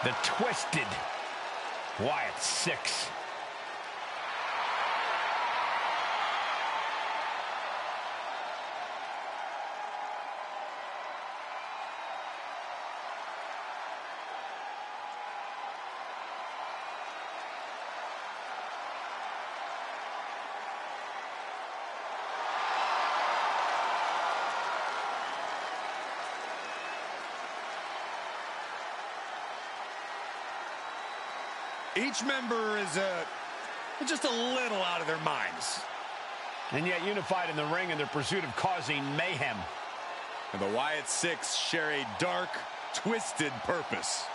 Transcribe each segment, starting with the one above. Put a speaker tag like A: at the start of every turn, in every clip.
A: The Twisted Wyatt 6.
B: Each member is just a little out of their minds.
A: And yet unified in the ring in their pursuit of causing mayhem.
B: And the Wyatt Six share a dark, twisted purpose.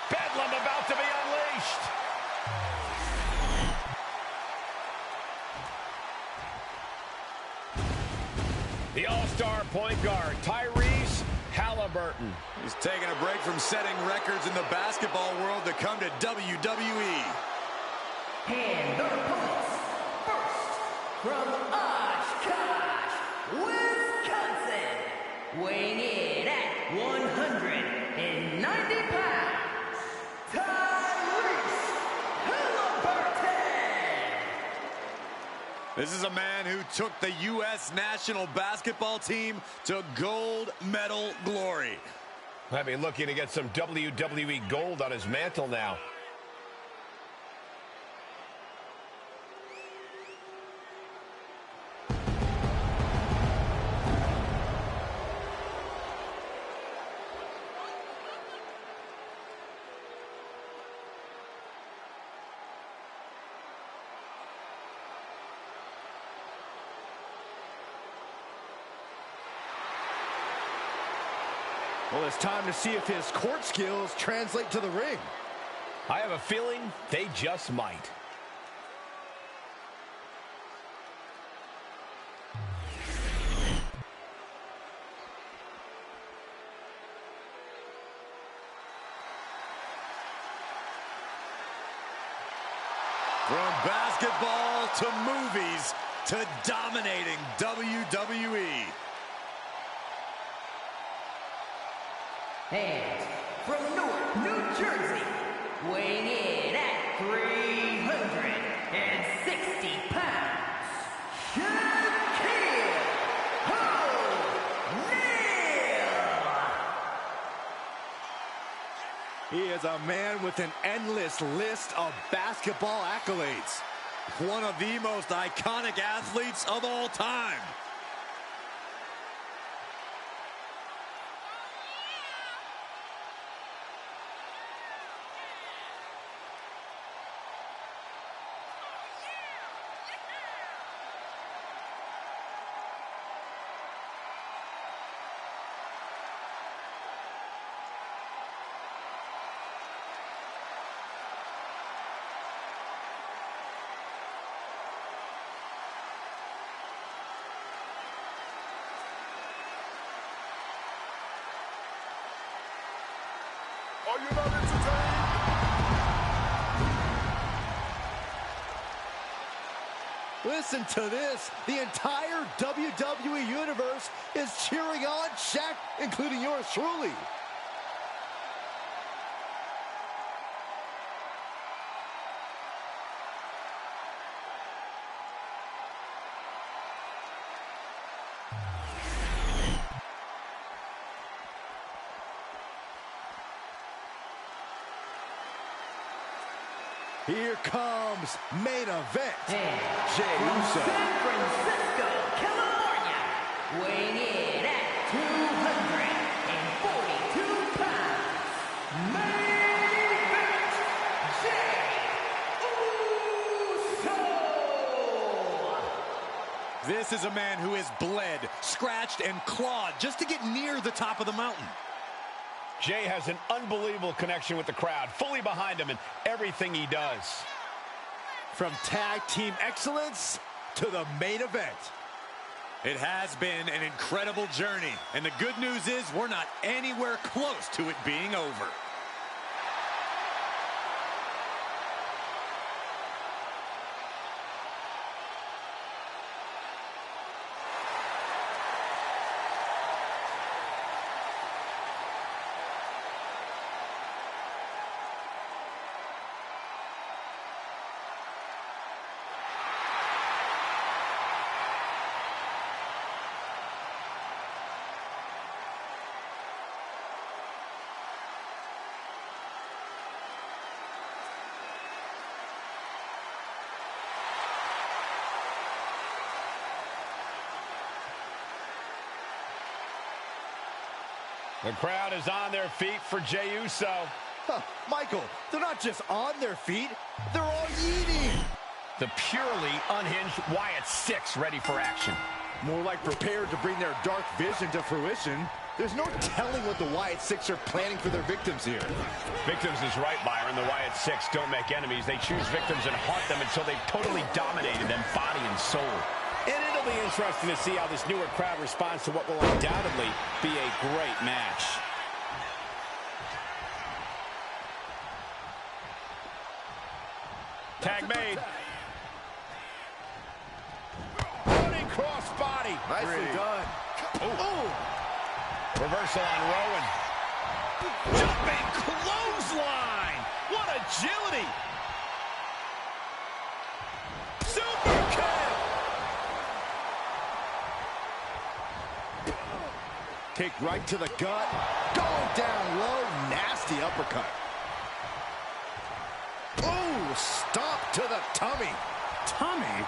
A: Bedlam about to be unleashed. The all-star point guard, Tyrese Halliburton.
B: He's taking a break from setting records in the basketball world to come to WWE.
C: And their opponents, first, from Oshkosh, Wisconsin, weighing in at 190 pounds, Tyrese Halliburton.
B: This is a man who took the U.S. national basketball team to gold medal glory.
A: Might be looking to get some WWE gold on his mantle now.
D: Well, it's time to see if his court skills translate to the ring.
A: I have a feeling they just might.
B: From basketball to movies to dominating WWE.
C: And from Newark, New Jersey, weighing in at 360 pounds, Shaquille O'Neal.
D: He is a man with an endless list of basketball accolades.
B: One of the most iconic athletes of all time.
E: Are you not entertained?
D: Listen to this. The entire WWE Universe is cheering on Shaq, including yours truly. Here comes main event.
C: And
D: Jey
C: from
D: Uso.
C: San Francisco, California, weighing in at 242 pounds,
B: This is a man who has bled, scratched, and clawed just to get near the top of the mountain.
A: Jay has an unbelievable connection with the crowd, fully behind him in everything he does.
D: From tag team excellence to the main event.
B: It has been an incredible journey, and the good news is we're not anywhere close to it being over.
A: The crowd is on their feet for Jey Uso.
D: Huh, Michael, they're not just on their feet, they're all eating.
A: The purely unhinged Wyatt Six ready for action.
D: More like prepared to bring their dark vision to fruition. There's no telling what the Wyatt Six are planning for their victims here.
A: Victims is right, Byron. The Wyatt Six don't make enemies. They choose victims and haunt them until they've totally dominated them, body and soul.
F: And it'll be interesting to see how this newer crowd responds to what will undoubtedly be a great match.
A: Tag made. Running cross body.
D: Nicely done.
A: Ooh. Reversal on Rowan. Jumping clothesline. What agility. Super kick.
D: Kick right to the gut. Going down low. Nasty uppercut. Oh, stop to the tummy.
F: Tummy?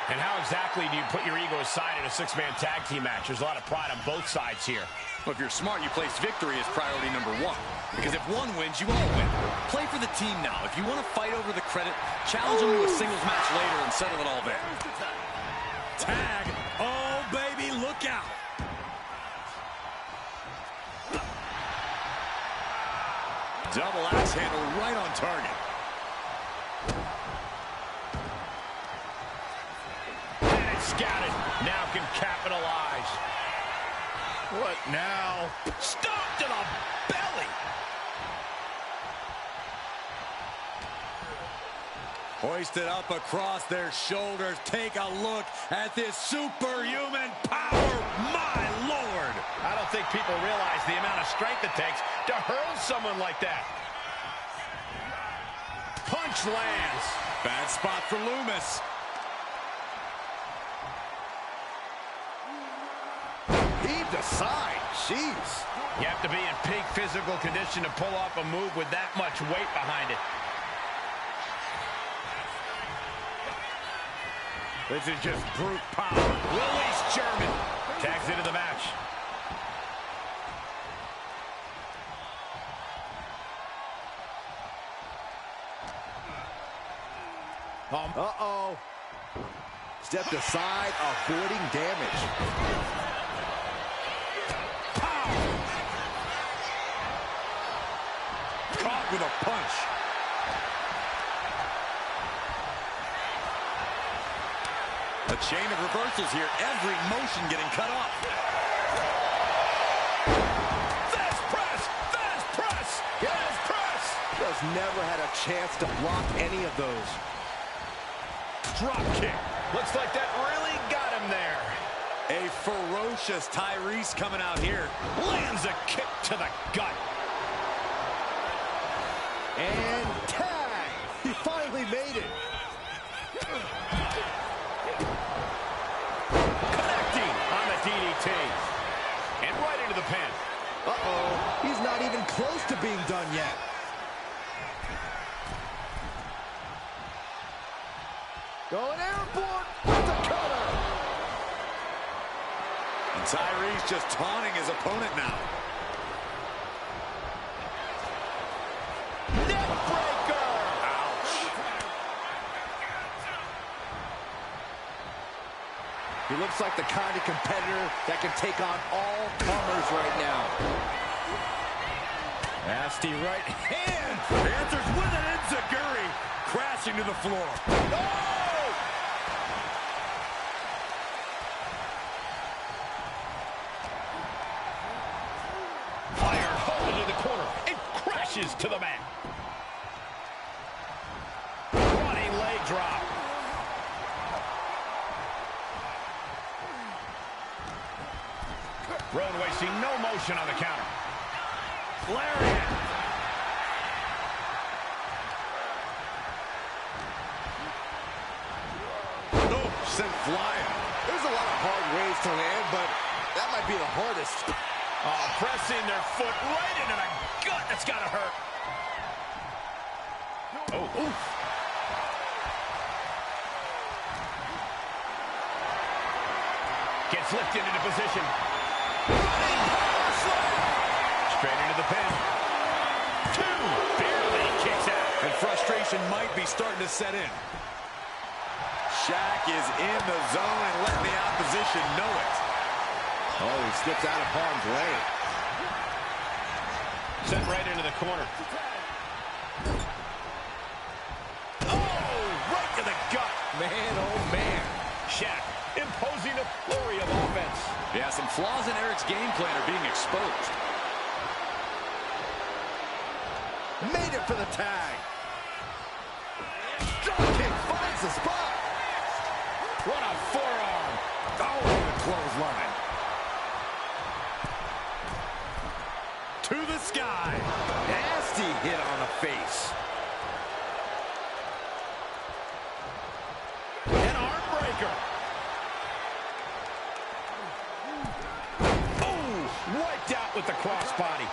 A: And how exactly do you put your ego aside in a six-man tag team match? There's a lot of pride on both sides here.
B: Well, if you're smart, you place victory as priority number one. Because if one wins, you all win. Play for the team now. If you want to fight over the credit, challenge them to a singles match later and settle it all there. Tag. Oh, baby, look out. Double axe handle right on target.
A: And it's scouted. Now can capitalize.
D: What now?
A: Stomp to the belly.
B: Hoisted up across their shoulders. Take a look at this superhuman power. My Lord.
A: I don't think people realize the amount of strength it takes to hurl someone like that. Punch lands.
B: Bad spot for Loomis.
D: Heaved aside. Jeez.
A: You have to be in peak physical condition to pull off a move with that much weight behind it.
D: This is just brute power.
A: Release German. Tags into the match.
D: Uh-oh. Stepped aside, avoiding damage.
B: Caught with a punch. A chain of reversals here. Every motion getting cut off.
A: Fast press! Fast press! Fast press!
D: Just never had a chance to block any of those.
A: Drop kick. Looks like that really got him there.
B: A ferocious Tyrese coming out here.
A: Lands a kick to the gut.
D: And tag! He finally made it.
A: Connecting on the DDT. And right into the pin.
D: Uh-oh. He's not even close to being done yet. Going airborne with the cutter.
B: And Tyrese just taunting his opponent now.
A: Neckbreaker. Ouch.
D: He looks like the kind of competitor that can take on all comers right now. Nasty right hand.
B: Answers with an enziguri, crashing to the floor.
D: Oh!
A: Fired home into the corner. It crashes to the mat. Running leg drop. Rowan wasting no motion on the counter. Lariat.
D: Oh, sent flying. There's a lot of hard ways to land, but that might be the hardest.
A: Oh, pressing their foot right into the gut. That's got to hurt. Oh, oof. Gets lifted into position. Running power slam. Straight into the pin. Two. Barely kicks out.
B: And frustration might be starting to set in. Shaq is in the zone and letting the opposition know it.
D: Oh, he slips out of harm's way.
A: Sent right into the corner. Oh, right to the gut.
D: Man, oh man.
A: Shaq imposing a flurry of offense.
B: Yeah, some flaws in Eric's game plan are being exposed.
D: Made it for the tag. Drop kick finds the spot.
A: What a forearm.
B: Oh, the clothesline. To the sky.
D: Nasty hit on the face.
A: An arm breaker. Oh, wiped out with the crossbody.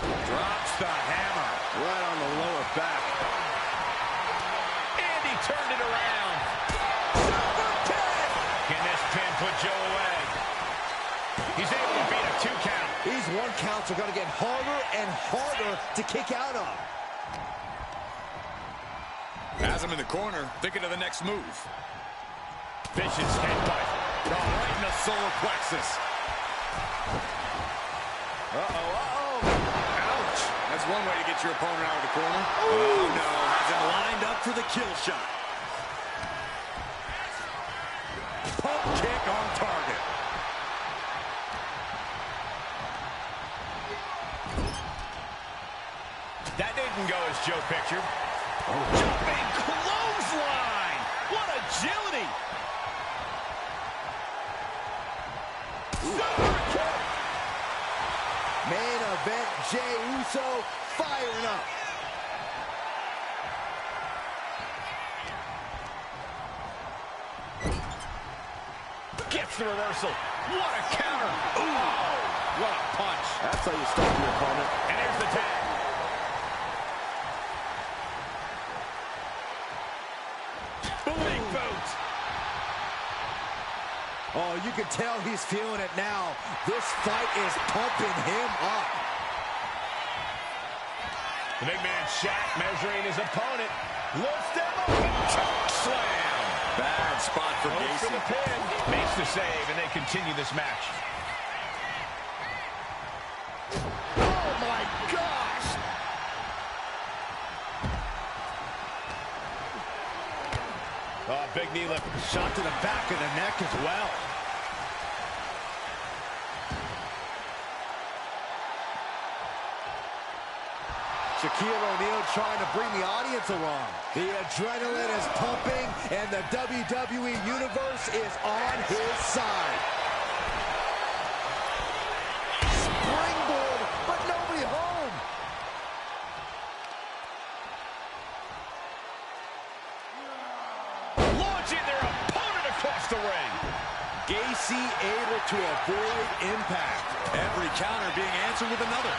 B: Drops the hammer.
D: Right on the lower back.
A: And he turned it around. Can this pin put Joe away? He's able to beat a 2 count.
D: These 1 counts are going to get harder and harder to kick out of.
B: Has him in the corner, thinking of the next move.
A: Vicious headbutt.
B: Oh, right in the solar plexus. Ouch. That's one way to get your opponent out of the corner. Oh, no. Has him lined up for the kill shot. Pump kick on target.
A: That didn't go as Joe pictured. Jumping clothesline. What agility. Super kick.
D: Main event, Jey Uso firing up.
A: Gets the reversal. What a counter. Ooh, what a punch.
D: That's how you stop your opponent.
A: And here's the tag. Big boot.
D: Oh, you can tell he's feeling it now. This fight is pumping him up.
A: The big man Shaq measuring his opponent. Lifts him up. Choke slam.
B: Bad spot for
A: Goes
B: Gacy.
A: for the pin. Makes the save, and they continue this match.
D: Oh, my gosh.
A: Oh, big knee lift.
D: Shot to the back of the neck as well. Shaquille O'Neal trying to bring the audience along. The adrenaline is pumping, and the WWE Universe is on his side. Springboard, but nobody home.
A: Launching their opponent across the ring.
D: Gacy able to avoid impact.
B: Every counter being answered with another.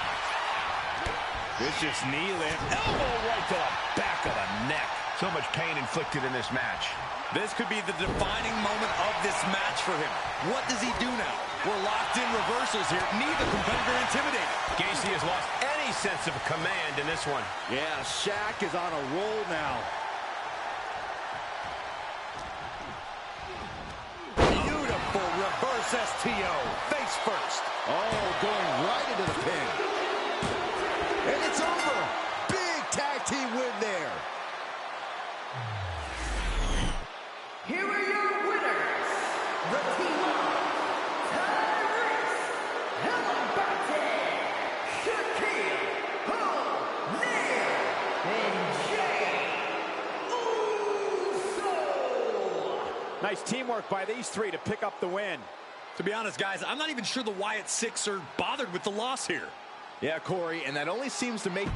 A: Vicious knee lift. Elbow right to the back of the neck. So much pain inflicted in this match.
B: This could be the defining moment of this match for him. What does he do now? We're locked in reversals here. Neither competitor intimidated.
A: Gacy has lost any sense of command in this one.
D: Yeah, Shaq is on a roll now. STO, face first. Oh, going right into the pin. And it's over. Big tag team win there.
C: Here are your winners, the team of Tyrese, Shaquille O'Neal, and Jey Uso.
F: Nice teamwork by these three to pick up the win.
B: To be honest, guys, I'm not even sure the Wyatt Six are bothered with the loss here.
D: Yeah, Corey, and that only seems to make...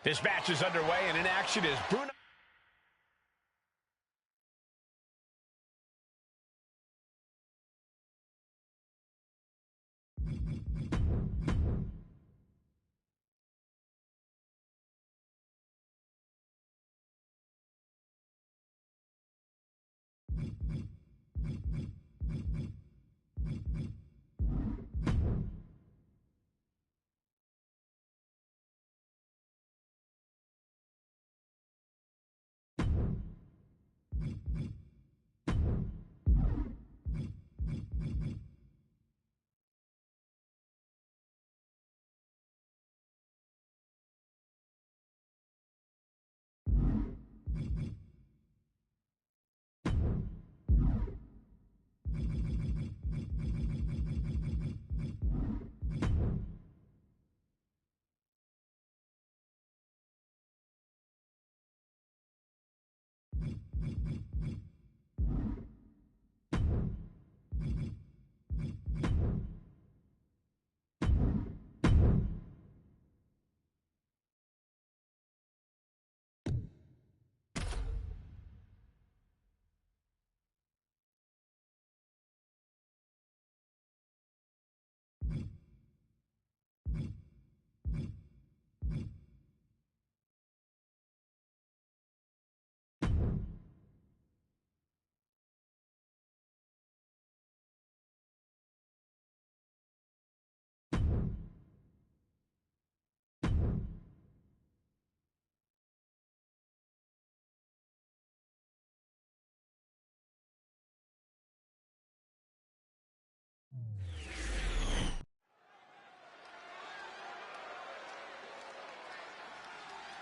A: This match is underway, and in action is Bruno.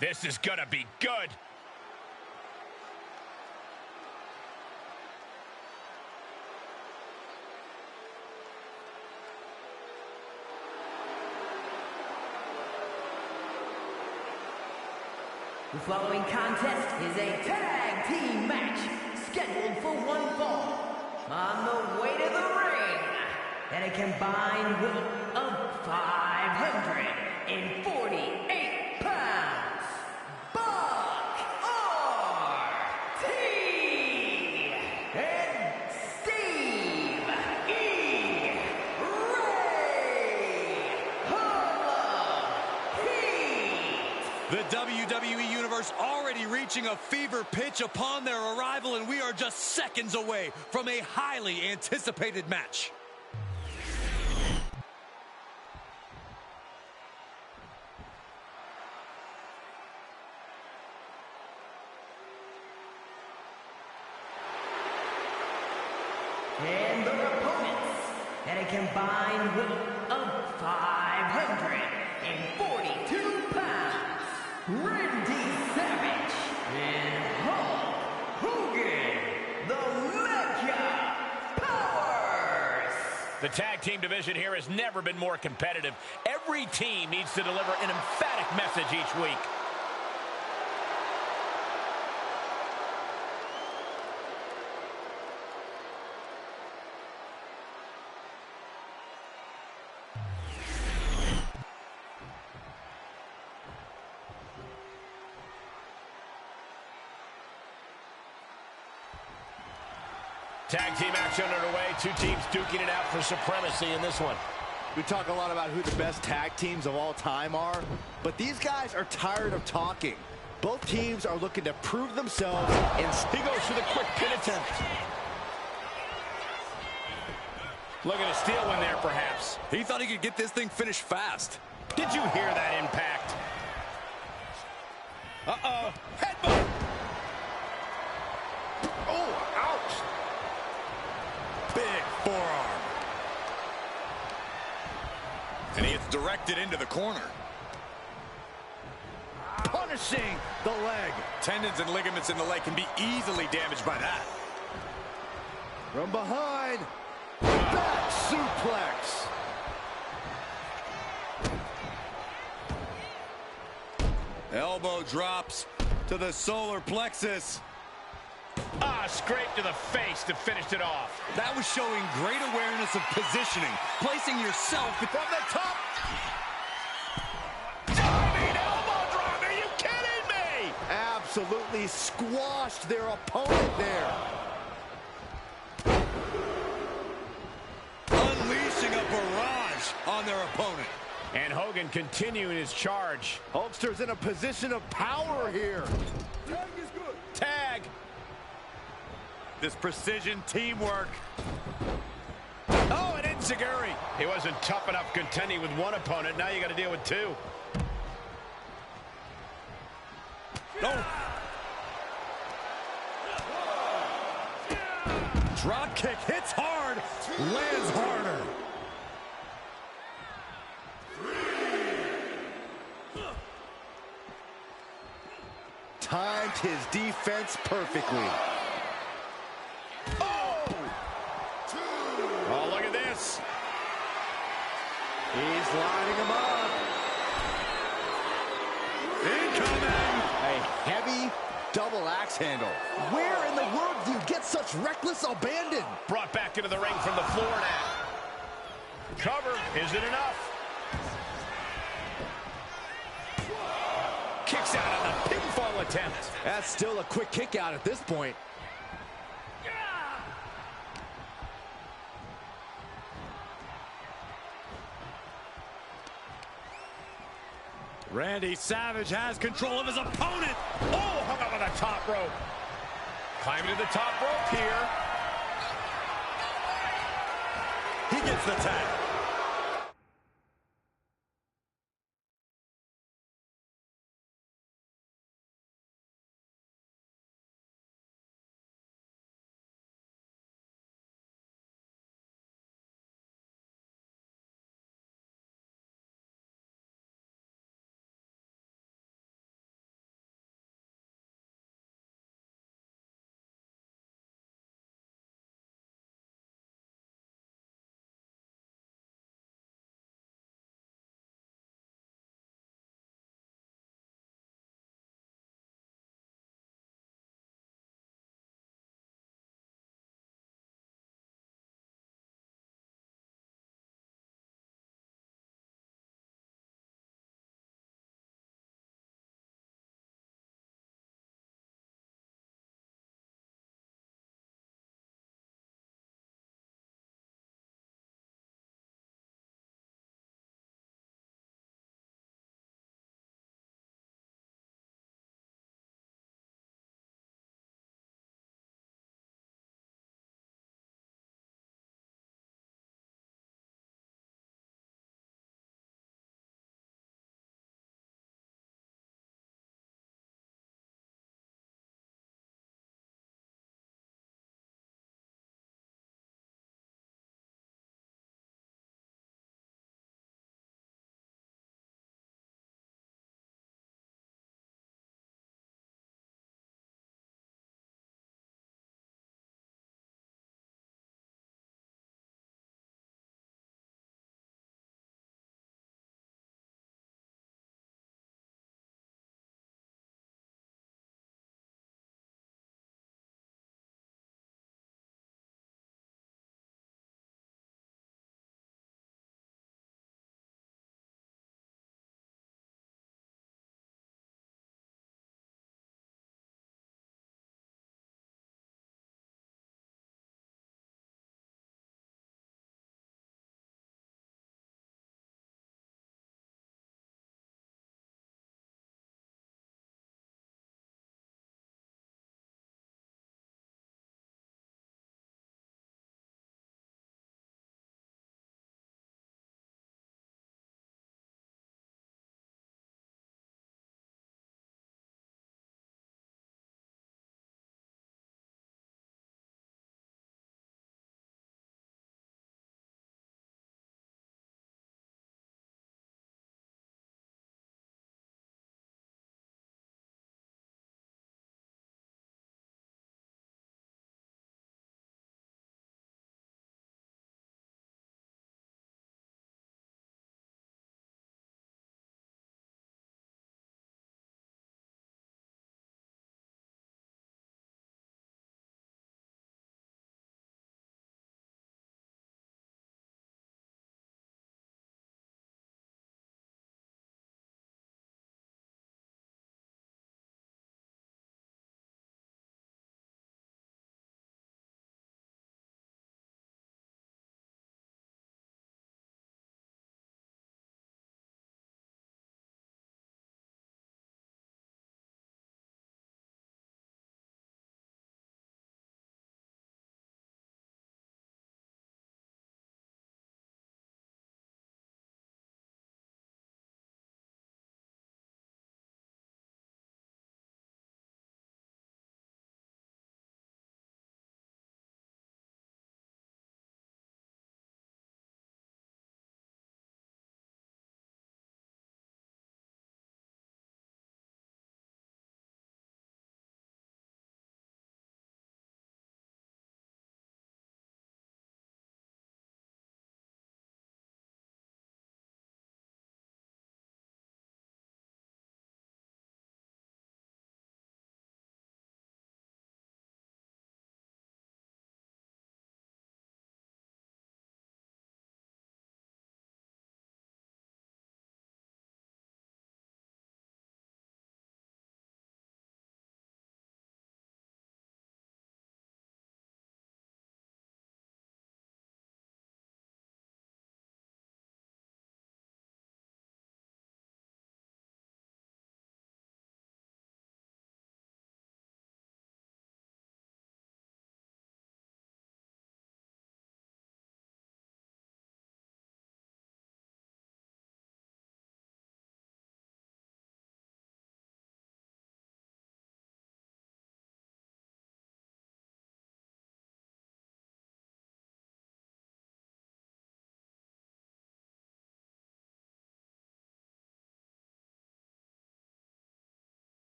A: This is gonna be good.
C: The following contest is a tag team match scheduled for one fall. On the way to the ring, at a combined weight of 548 pounds, Buck R.T. and Steve E. Ray Heat.
B: The WWE Universe already reaching a fever pitch upon their arrival, and we are just seconds away from a highly anticipated match.
C: And their opponents, at a combined weight of 542 pounds, Randy Savage and Hulk Hogan, the Mega Powers.
A: The tag team division here has never been more competitive. Every team needs to deliver an emphatic message each week. Tag team action underway. Two teams duking it out for supremacy in this one.
D: We talk a lot about who the best tag teams of all time are, but these guys are tired of talking. Both teams are looking to prove themselves, and
A: He goes for the quick pin attempt.
F: Looking to steal one there, perhaps.
B: He thought he could get this thing finished fast.
F: Did you hear that impact? Uh-oh. Headbutt.
A: Oh, ouch.
B: Big forearm. And he gets directed into the corner.
D: punishing the leg.
B: Tendons and ligaments in the leg can be easily damaged by that.
D: From behind, back suplex.
B: Elbow drops to the solar plexus.
A: Ah, scrape to the face to finish it off.
B: That was showing great awareness of positioning, placing yourself from the top.
A: Diving elbow drop, are you kidding me?
D: Absolutely squashed their opponent there.
B: Unleashing a barrage on their opponent.
F: And Hogan continuing his charge.
D: Hulkster's in a position of power here.
E: Tag is good.
F: Tag.
B: This precision teamwork.
F: Oh, and Enziguri.
A: He wasn't tough enough contending with one opponent. Now you got to deal with two.
B: Oh. Drop kick hits hard, lands harder.
D: Timed his defense perfectly.
A: Oh, look at this.
D: He's lining him up.
B: Incoming.
D: A heavy double axe handle. Where in the world do you get such reckless abandon?
A: Brought back into the ring from the floor now. Cover. Is it enough?
F: Kicks out on the pinfall attempt.
D: That's still a quick kick out at this point.
B: Randy Savage has control of his opponent.
A: Oh, hung up on the top rope. Climbing to the top rope here.
B: He gets the tag.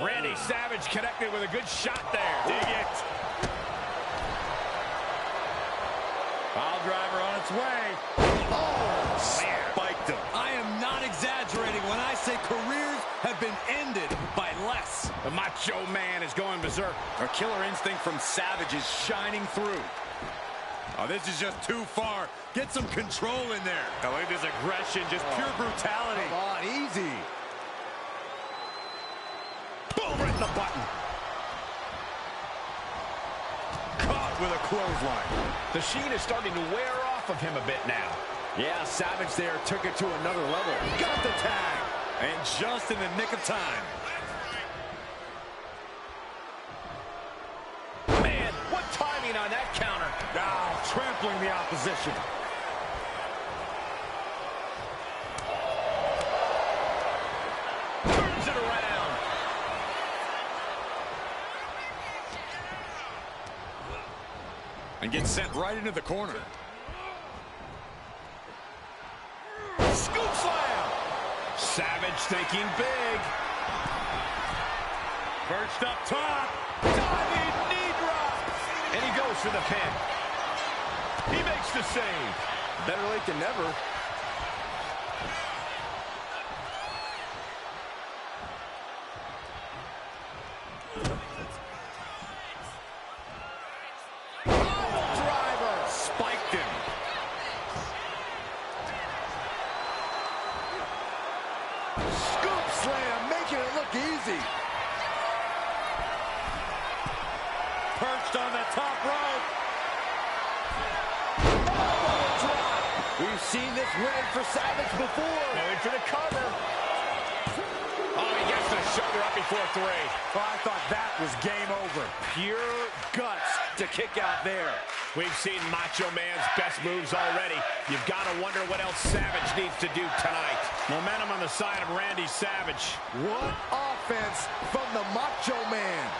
A: Randy Savage connected with a good shot there. Dig it.
D: Pile driver on its way. Oh, spiked him.
B: I am not exaggerating when I say careers have been ended by less.
A: The Macho Man is going berserk.
B: Our killer instinct from Savage is shining through.
D: Oh, this is just too far. Get some control in there.
A: I like this aggression, just pure brutality.
D: Come on, easy.
A: Boom, right in the button.
D: Caught with a clothesline.
A: The sheen is starting to wear off of him a bit now.
D: Yeah, Savage there took it to another level. Got the tag.
B: And just in the nick of time.
A: Man, what timing on that counter.
D: Now trampling the opposition.
A: Turns it around.
B: And gets sent right into the corner.
A: Scoop slam. Savage thinking big.
D: Perched up top.
A: Diving knee drop. And he goes for the pin. He makes the save.
D: Better late than never.
A: Driver. Spiked him.
D: Scoop slam, making it look easy. Perched on the top rope. Elbow drop. We've seen this win for Savage before.
A: Going for the cover. Oh, he gets the shoulder up before 3.
D: Oh, I thought that was game over. Pure guts to kick out there.
A: We've seen Macho Man's best moves already. You've got to wonder what else Savage needs to do tonight. Momentum on the side of Randy Savage.
D: What offense from the Macho Man.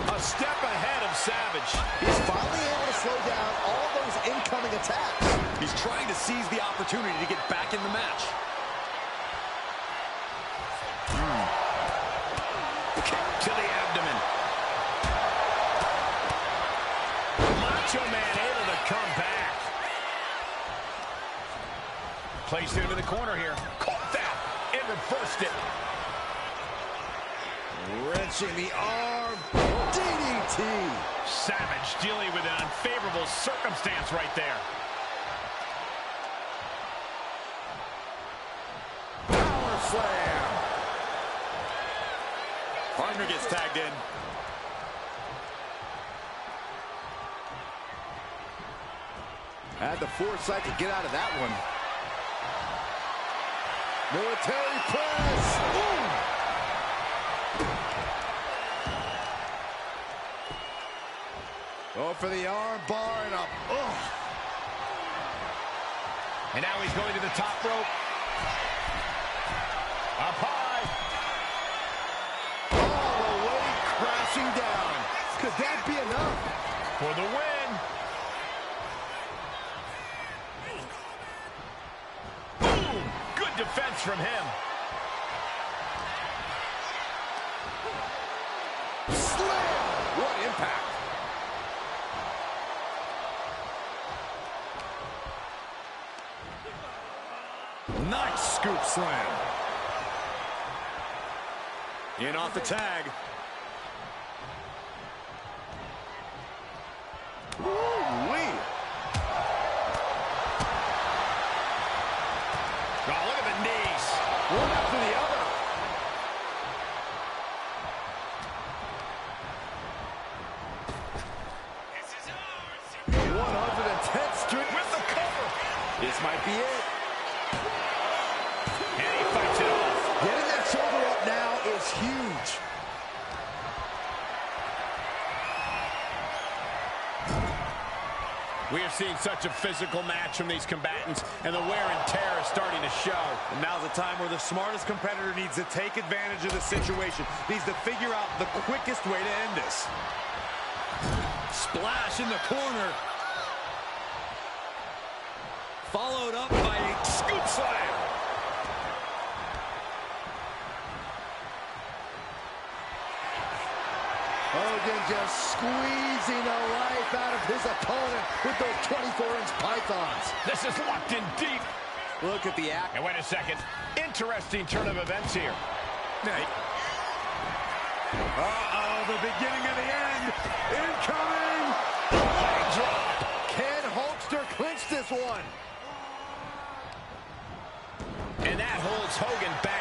A: A step ahead of Savage.
D: He's finally able to slow down all those incoming attacks.
B: He's trying to seize the opportunity to get back in the match.
A: Kick to the abdomen. Macho Man able to come back. Placed into the corner here. Caught that and reversed it.
D: Wrenching the arm. DDT.
A: Savage dealing with an unfavorable circumstance right there.
D: Power slam.
B: Partner gets tagged in.
D: Had the foresight to get out of that one. Military press. Ooh. Go for the arm bar and up.
A: And now he's going to the top rope. Up high.
D: All the way crashing down. Could that be enough?
A: For the win. Boom! Good defense from him.
D: Slam! What impact. Nice scoop slam.
B: In off the tag.
D: Woo-wee.
A: Oh, look at the knees.
D: One after the other.
A: This is ours.
D: 110th Street
A: With the cover.
D: This might be it.
A: And he fights it off.
D: Getting that shoulder up now is huge.
A: We are seeing such a physical match from these combatants, and the wear and tear is starting to show.
D: And now's the time where the smartest competitor needs to take advantage of the situation. Needs to figure out the quickest way to end this.
B: Splash in the corner. followed up by a scoop slam.
D: Hogan just squeezing the life out of his opponent with those 24-inch pythons.
A: This is locked in deep.
D: Look at the act.
A: And wait a second. Interesting turn of events here.
D: Uh-oh, the beginning of the end. Incoming! Leg drop. Can Hulkster clinch this one?
A: And that holds Hogan back.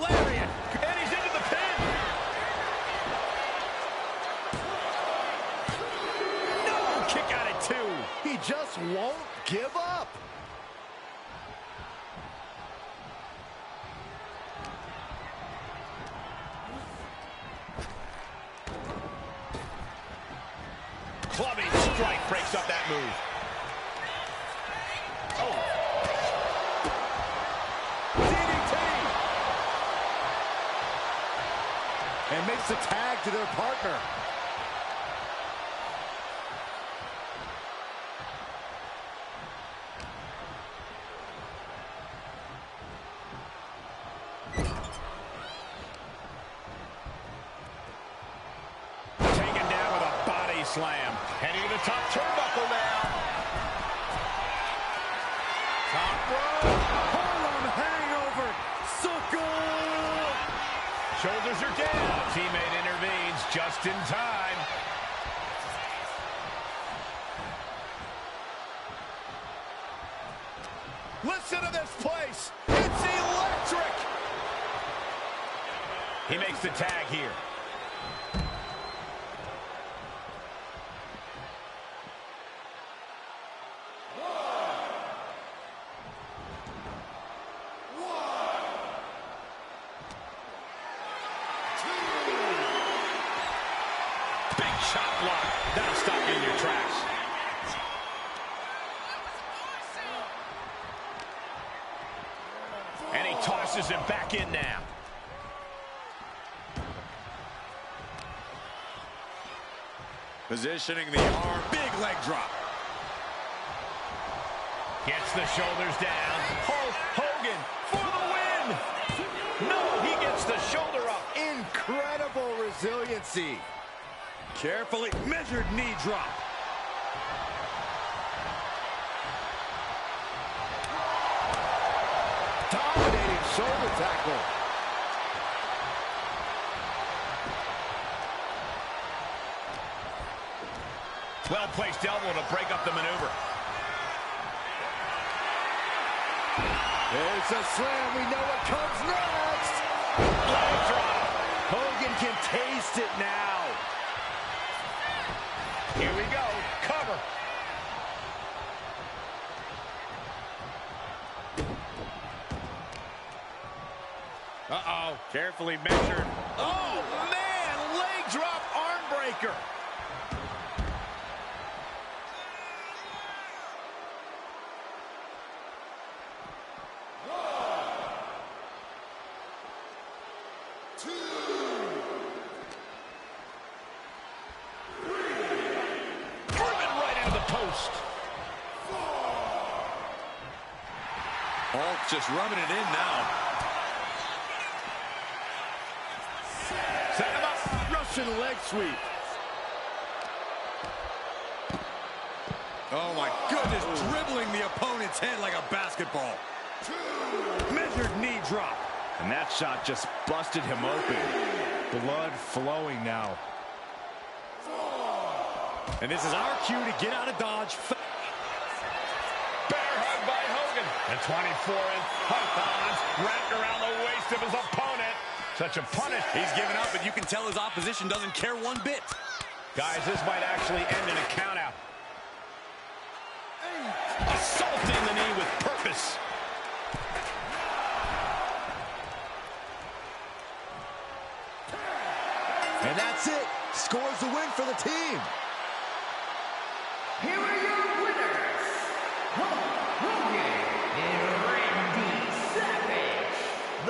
B: Lariat.
A: And he's into the pin. No, kick out at 2.
D: He just won't give up.
A: Clubbing strike breaks up that move.
D: And makes the tag to their partner.
A: Taken down with a body slam. Heading to the top turnbuckle now. Top rope.
D: Harlem hangover. Sucker.
A: Shoulders are down. Teammate intervenes just in time. Listen to this place. It's electric. He makes the tag here. Chop block. That'll stop you in your tracks. And he tosses him back in now.
B: Positioning the arm. Big leg drop.
A: Gets the shoulders down. Hogan for the win. No, he gets the shoulder up.
D: Incredible resiliency.
B: Carefully measured knee drop.
D: Dominating shoulder tackle.
A: Well-placed elbow to break up the maneuver.
D: There's a slam. We know what comes next.
A: Leg drop.
D: Hogan can taste it now.
A: Here we go. Cover. Uh-oh. Carefully measured. Oh, man! Leg drop arm breaker. Post.
B: Hulk just rubbing it in now.
A: Set him up.
D: Russian leg sweep.
B: Oh my goodness, dribbling the opponent's head like a basketball.
D: Measured knee drop.
F: And that shot just busted him open. Blood flowing now.
B: And this is our cue to get out of Dodge.
A: Bear hug by Hogan. And 24-inch pythons wrapped around the waist of his opponent. Such a punish.
B: He's given up, but you can tell his opposition doesn't care one bit.
A: Guys, this might actually end in a countout. Assaulting the knee with purpose.
D: And that's it. Scores the win for the team.
C: Here are your winners, Hulk Hogan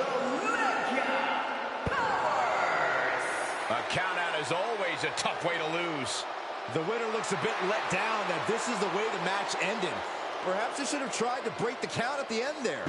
C: the Mega Powers.
A: A countout is always a tough way to lose.
D: The winner looks a bit let down that this is the way the match ended. Perhaps they should have tried to break the count at the end there.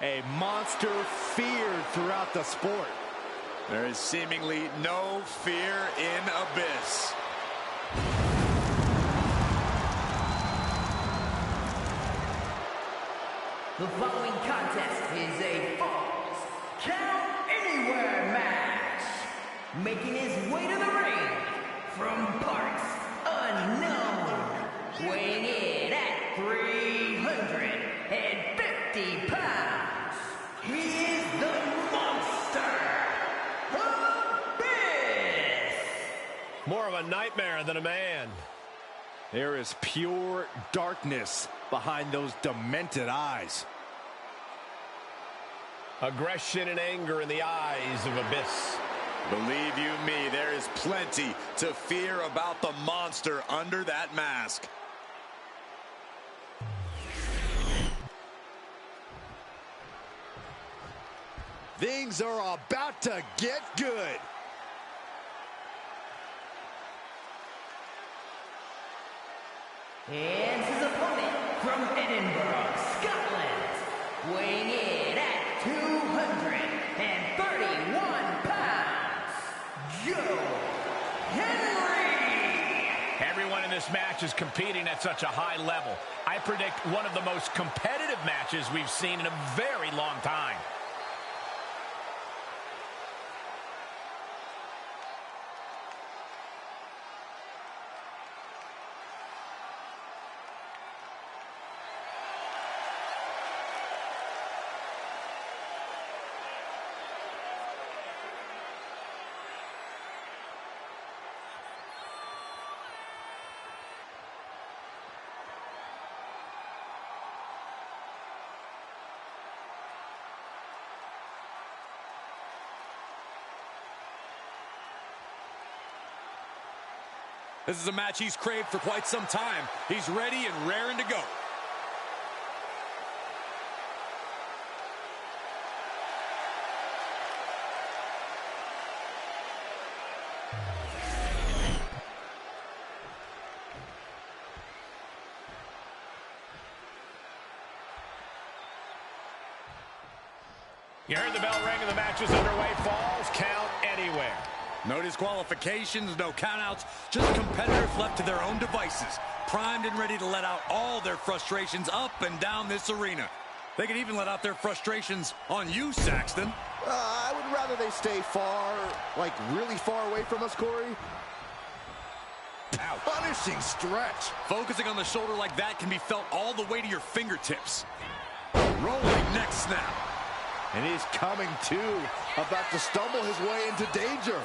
D: A monster feared throughout the sport.
B: There is seemingly no fear in Abyss.
C: The following contest is a Falls Count Anywhere match. Making his way to the ring from parts unknown. Weighing in at 350 pounds. He is the monster, Abyss.
A: More of a nightmare than a man.
D: There is pure darkness behind those demented eyes.
A: Aggression and anger in the eyes of Abyss.
B: Believe you me, there is plenty to fear about the monster under that mask.
D: Things are about to get good.
C: And his opponent from Edinburgh, Scotland, weighing in at 231 pounds, Joe Henry.
A: Everyone in this match is competing at such a high level. I predict one of the most competitive matches we've seen in a very long time.
B: This is a match he's craved for quite some time. He's ready and raring to go.
A: You heard the bell ring and the match is underway. Falls Count Anywhere.
B: No disqualifications, no countouts, just competitors left to their own devices, primed and ready to let out all their frustrations up and down this arena. They could even let out their frustrations on you, Saxton.
D: I would rather they stay far, like really far away from us, Corey.
B: Ouch.
D: Punishing stretch.
B: Focusing on the shoulder like that can be felt all the way to your fingertips. Rolling neck snap.
D: And he's coming too, about to stumble his way into danger.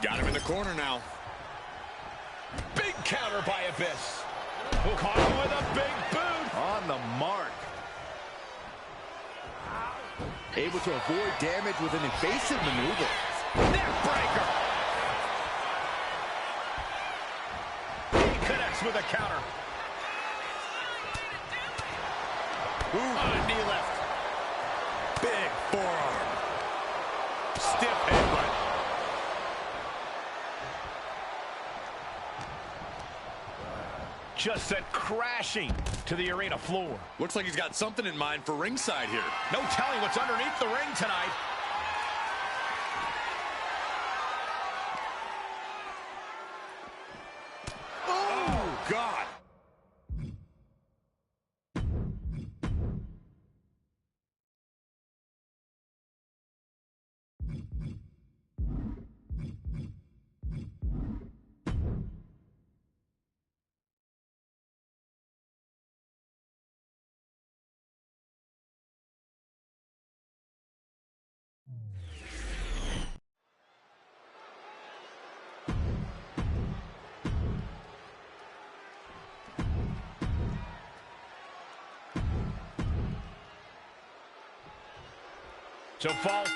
B: Got him in the corner now.
A: Big counter by Abyss. Who caught him with a big boot.
D: On the mark. Able to avoid damage with an evasive maneuver.
A: Neck breaker. He connects with a counter. Knee left.
B: Big forearm. Stiff headbutt.
A: Just sent crashing to the arena floor.
B: Looks like he's got something in mind for ringside here.
A: No telling what's underneath the ring tonight.
B: Oh, God.
A: So falls.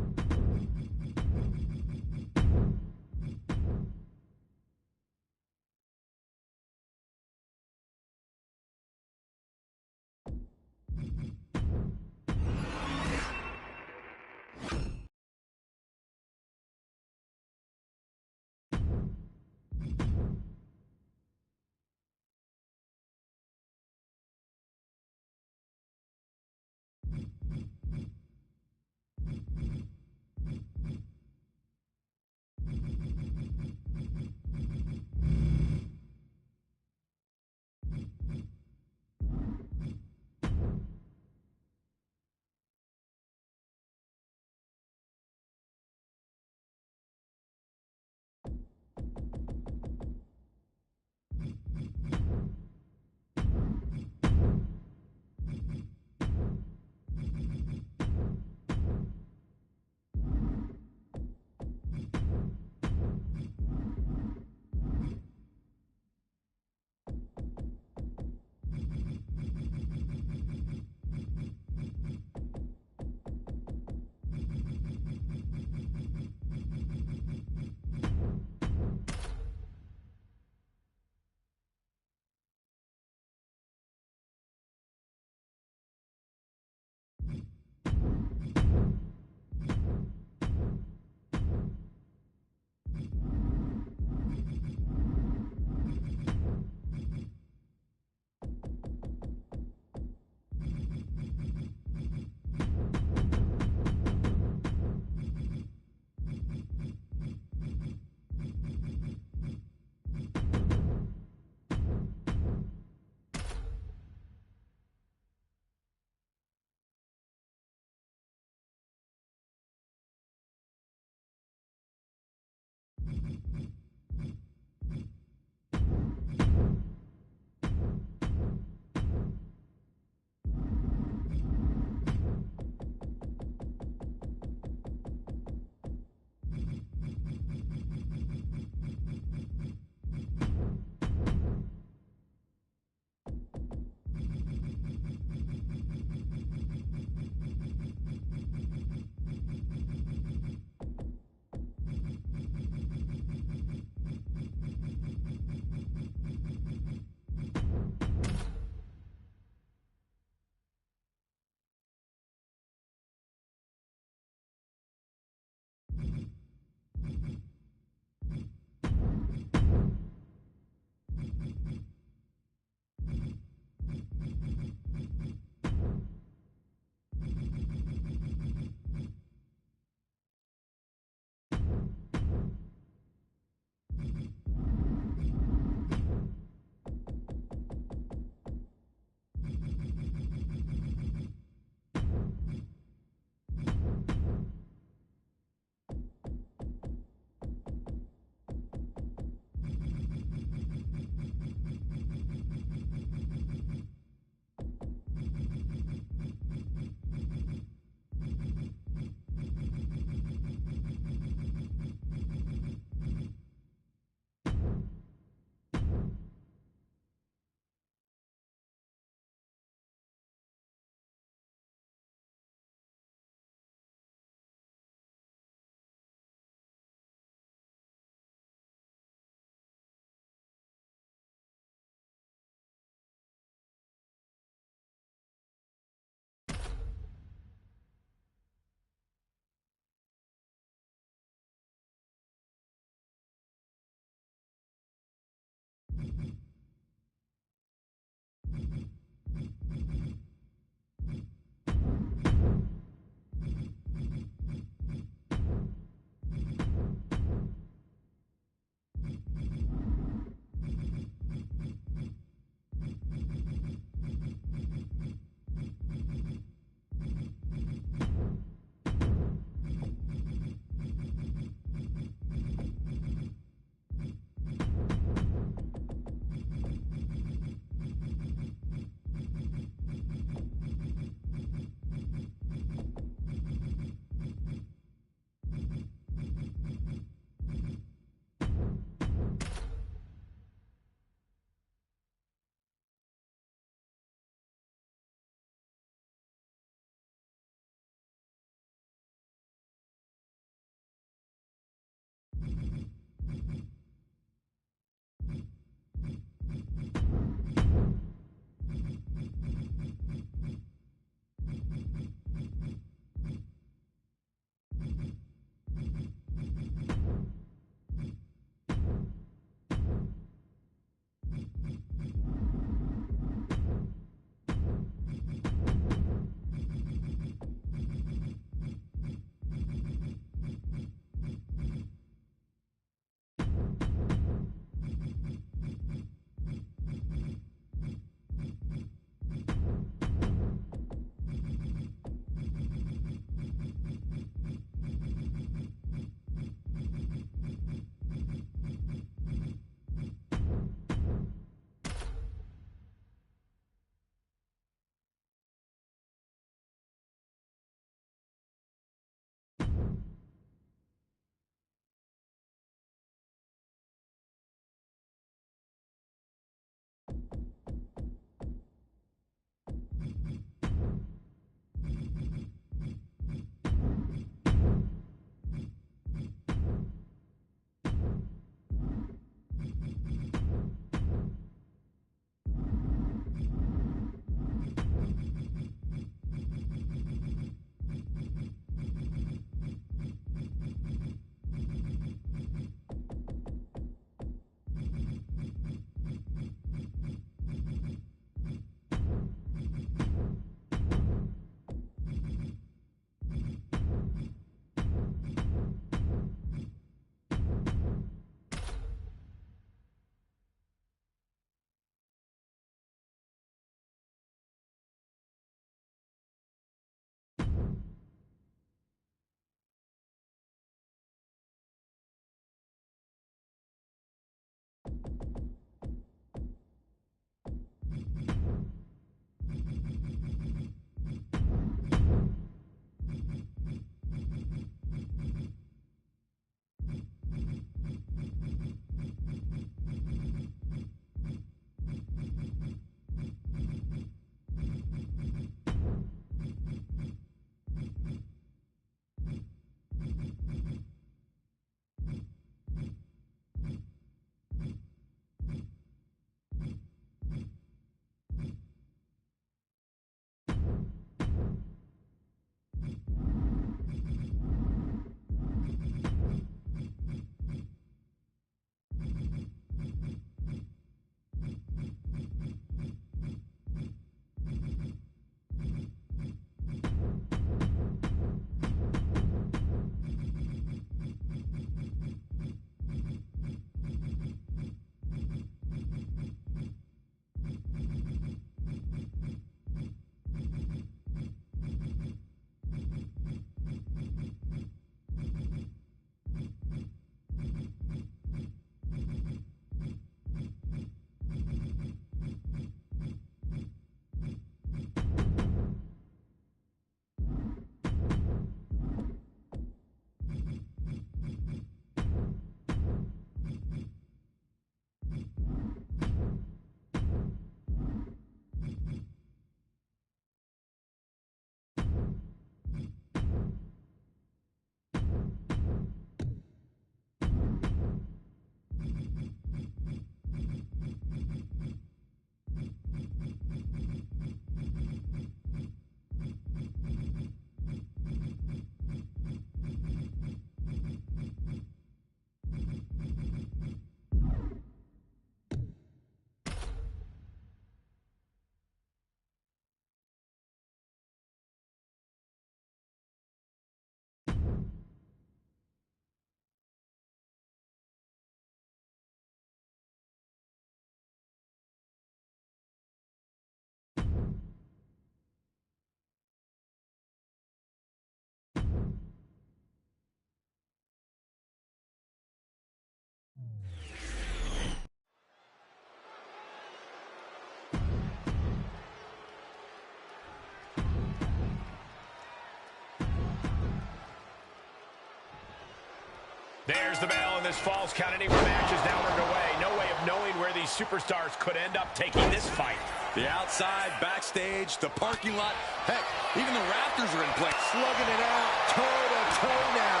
A: There's the bell, and this Falls Count Anywhere match is now underway. No way of knowing where these superstars could end up taking this fight.
B: The outside, backstage, the parking lot. Heck, even the rafters are in place.
D: Slugging it out, toe-to-toe now.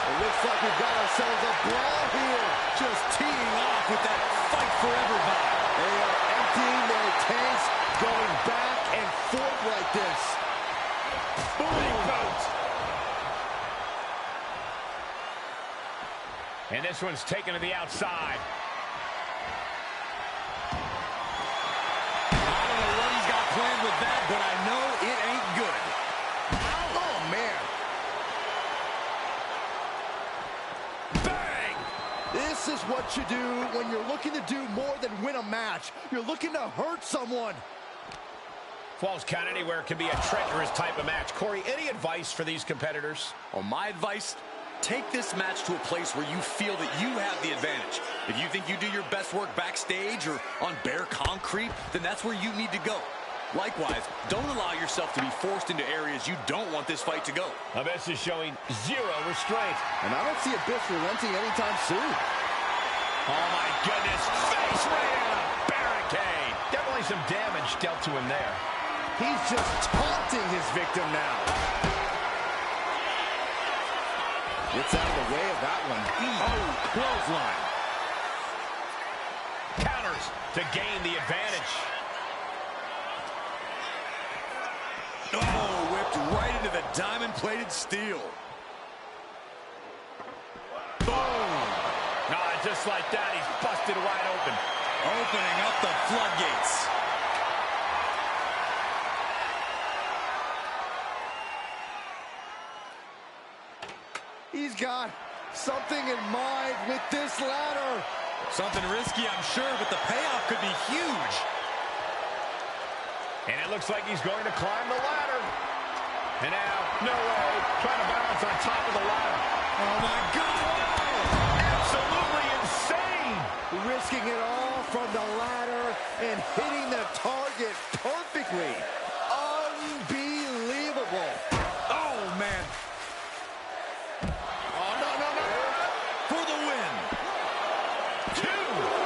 D: It looks like we've got ourselves a brawl here.
B: Just teeing off with that fight forever vibe.
D: They are emptying their tanks, going back and forth like this.
A: Big boot. And this one's taken to the outside.
B: I don't know what he's got planned with that, but I know it ain't good.
D: Oh, man.
A: Bang!
D: This is what you do when you're looking to do more than win a match. You're looking to hurt someone.
A: Falls Count Anywhere can be a treacherous type of match. Corey, any advice for these competitors?
B: Well, my advice, take this match to a place where you feel that you have the advantage. If you think you do your best work backstage or on bare concrete, then that's where you need to go. Likewise, don't allow yourself to be forced into areas you don't want this fight to go.
A: Abyss is showing zero restraint.
D: And I don't see Abyss relenting anytime soon.
A: Oh, my goodness. Face right on a barricade. Definitely some damage dealt to him there.
D: He's just taunting his victim now. Gets out of the way of that one.
B: Oh, clothesline.
A: Counters to gain the advantage.
B: Oh, whipped right into the diamond-plated steel. Boom.
A: Just like that, he's busted wide open.
B: Opening up the floodgates.
D: He's got something in mind with this ladder.
B: Something risky, I'm sure, but the payoff could be huge.
A: And it looks like he's going to climb the ladder. And now, no way, trying to balance on top of the ladder.
B: Oh, my God.
A: Absolutely insane.
D: Risking it all from the ladder and hitting the target perfectly. Unbelievable.
B: Oh, man.
D: Oh, no.
B: For the win.
A: 2.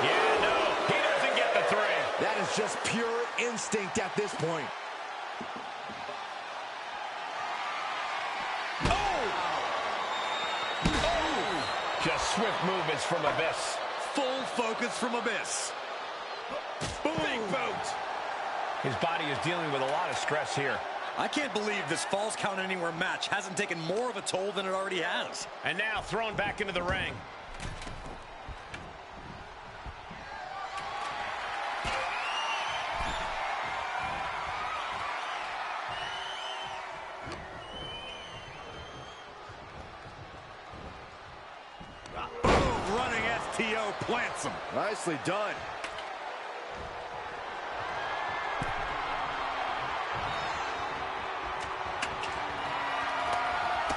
A: Yeah, no, he doesn't get the 3.
D: That is just pure instinct at this point.
A: Just swift movements from Abyss.
B: Full focus from Abyss.
A: Big boot. His body is dealing with a lot of stress here.
B: I can't believe this Falls Count Anywhere match hasn't taken more of a toll than it already has.
A: And now thrown back into the ring.
B: Running STO plants him.
D: Nicely done.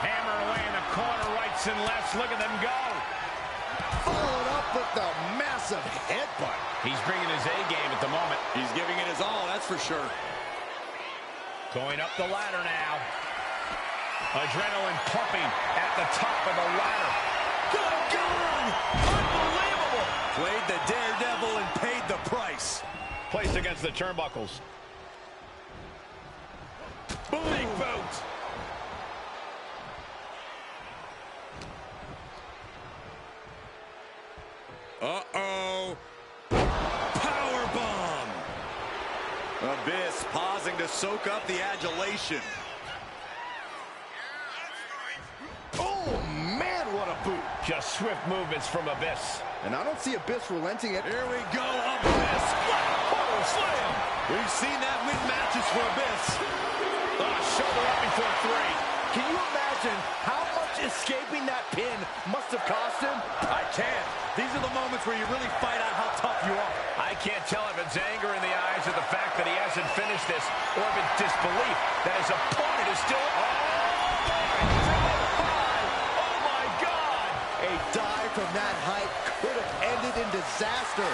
A: Hammer away in the corner, rights and lefts. Look at them go.
D: Followed up with the massive headbutt.
A: He's bringing his A game at the moment.
B: He's giving it his all, that's for sure.
A: Going up the ladder now. Adrenaline pumping at the top of the ladder. Good God! Unbelievable!
B: Played the daredevil and paid the price.
A: Placed against the turnbuckles. Big boot.
B: Uh-oh. Powerbomb. Abyss pausing to soak up the adulation.
D: Oh, man, what a boot.
A: Just swift movements from Abyss.
D: And I don't see Abyss relenting it.
B: Here we go, Abyss. Oh, slam. We've seen that win matches for Abyss.
A: Shoulder up before 3.
D: Can you imagine how much escaping that pin must have cost him?
B: I can. These are the moments where you really find out how tough you are.
A: I can't tell if it's anger in the eyes or the fact that he hasn't finished this, or if it's disbelief that his opponent is still... Oh, my God!
D: A dive from that height could have ended in disaster.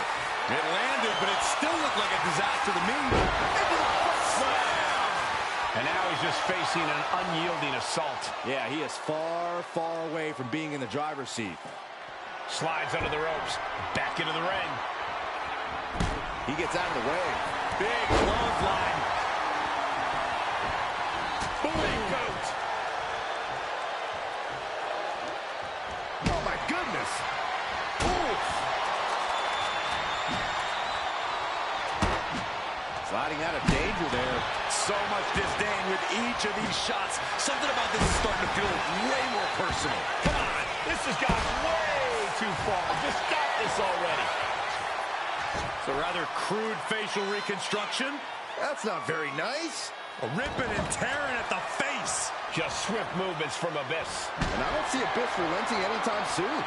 B: It landed, but it still looked like a disaster to me. Into the slam.
A: And now he's just facing an unyielding assault.
D: Yeah, he is far, far away from being in the driver's seat.
A: Slides under the ropes. Back into the ring.
D: He gets out of the way.
B: Big clothesline.
A: Big coat.
E: Oh, my goodness.
D: Sliding out of danger there.
B: So much disdain with each of these shots. Something about this is starting to feel way more personal.
A: Come on. This has gone way too far. Just stop this already.
B: It's a rather crude facial reconstruction.
E: That's not very nice.
B: Ripping and tearing at the face.
A: Just swift movements from Abyss.
E: And I don't see Abyss relenting anytime soon.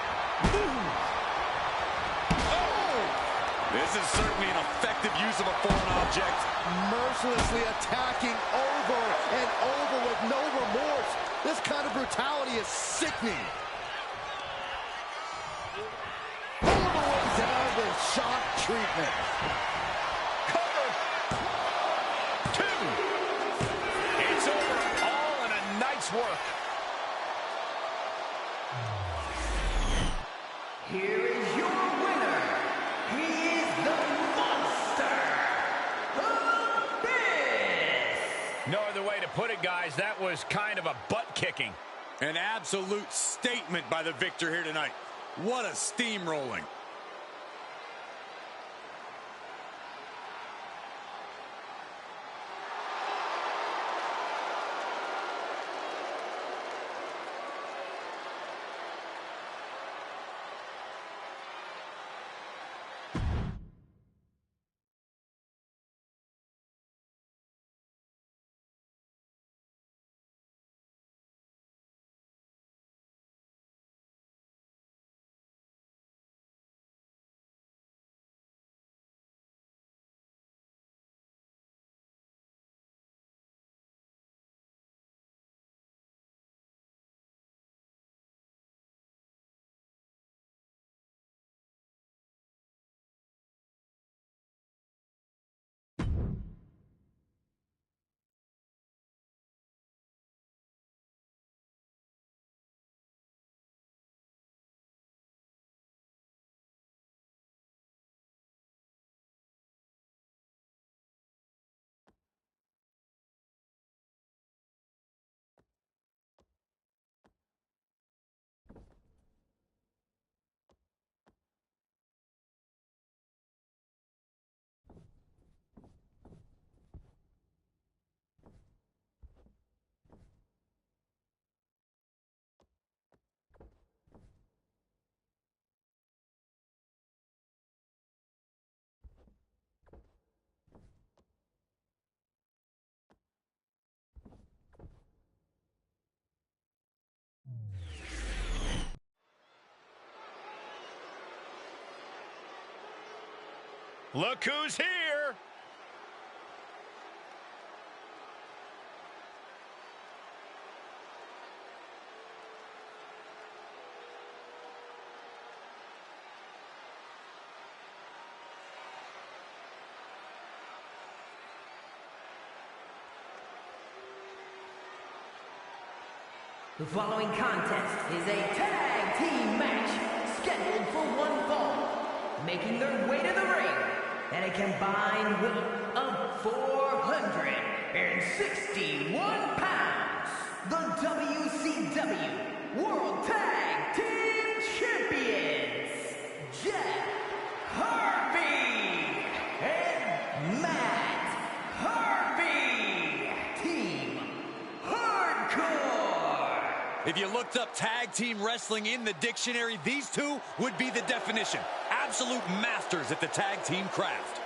B: This is certainly an effective use of a foreign object.
E: Mercilessly attacking over and over with no remorse. This kind of brutality is sickening. All the way down with shock treatment.
A: Cover. 2. It's over. All in a night's work.
C: Here is your winner. He is the monster, Abyss.
A: No other way to put it, guys. That was kind of a butt-kicking.
B: An absolute statement by the victor here tonight. What a steamrolling.
A: Look who's here.
C: The following contest is a tag team match scheduled for one fall. Making their way to the ring at a combined weight of 461 pounds. The WCW World Tag Team Champions, Jeff Harvey and Matt Harvey. Team Hardcore.
B: If you looked up tag team wrestling in the dictionary, these two would be the definition. Absolute masters at the tag team craft.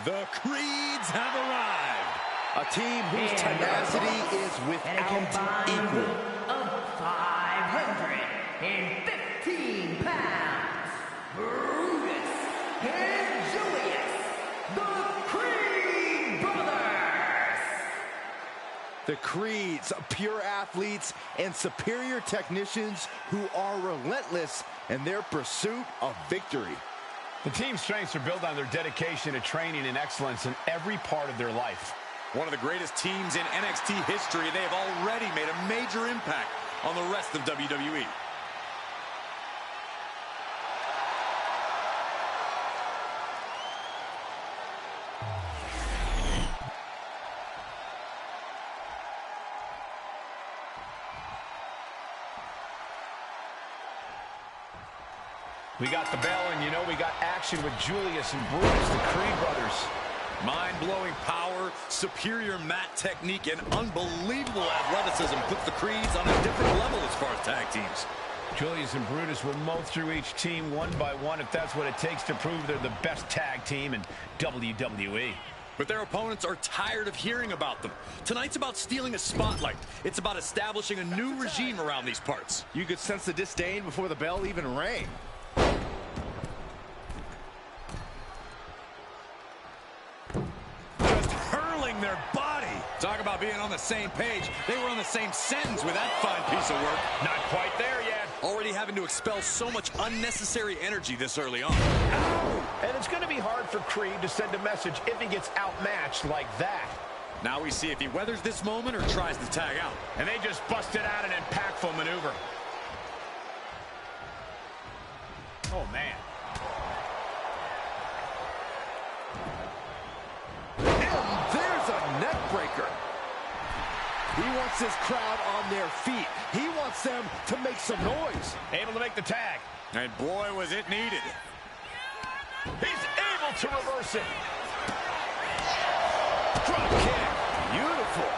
B: The Creeds have arrived.
D: A team whose tenacity is
C: and a
D: without
C: combined
D: equal.
C: weight of 515 pounds. Brutus and Julius, the Creed Brothers.
D: The Creeds, pure athletes and superior technicians who are relentless in their pursuit of victory.
A: The team's strengths are built on their dedication to training and excellence in every part of their life.
B: One of the greatest teams in NXT history, they have already made a major impact on the rest of WWE.
A: We got the bell, and you know we got action with Julius and Brutus, the Creed brothers.
B: Mind-blowing power, superior mat technique, and unbelievable athleticism puts the Creeds on a different level as far as tag teams.
A: Julius and Brutus will mow through each team one by one if that's what it takes to prove they're the best tag team in WWE.
B: But their opponents are tired of hearing about them. Tonight's about stealing a spotlight. It's about establishing a new regime around these parts.
D: You could sense the disdain before the bell even rang.
B: Just hurling their body. Talk about being on the same page. They were on the same sentence with that fine piece of work.
A: Not quite there yet.
B: Already having to expel so much unnecessary energy this early on.
A: Ow! And it's going to be hard for Creed to send a message if he gets outmatched like that.
B: Now we see if he weathers this moment or tries to tag out.
A: And they just busted out an impactful maneuver. Oh, man.
D: And there's a neck breaker. He wants his crowd on their feet. He wants them to make some noise.
A: Able to make the tag.
B: And boy, was it needed.
A: He's able to reverse it.
D: Drop kick. Beautiful.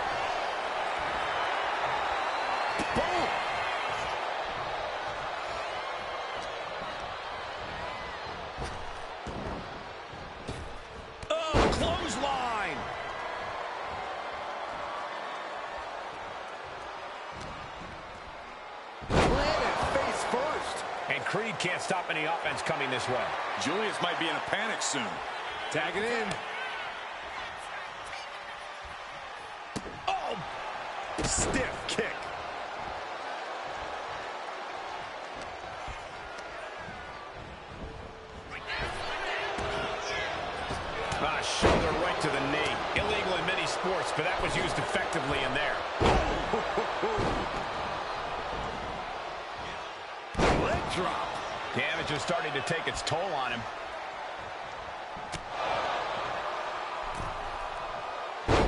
D: Boom.
A: Oh, clothesline.
D: Planted face first.
A: And Creed can't stop any offense coming this way.
B: Julius might be in a panic soon.
D: Tag it in.
A: Oh,
D: Stiff kick.
A: shoulder right to the knee. Illegal in many sports, but that was used effectively in there.
D: Leg drop.
A: Damage is starting to take its toll on him.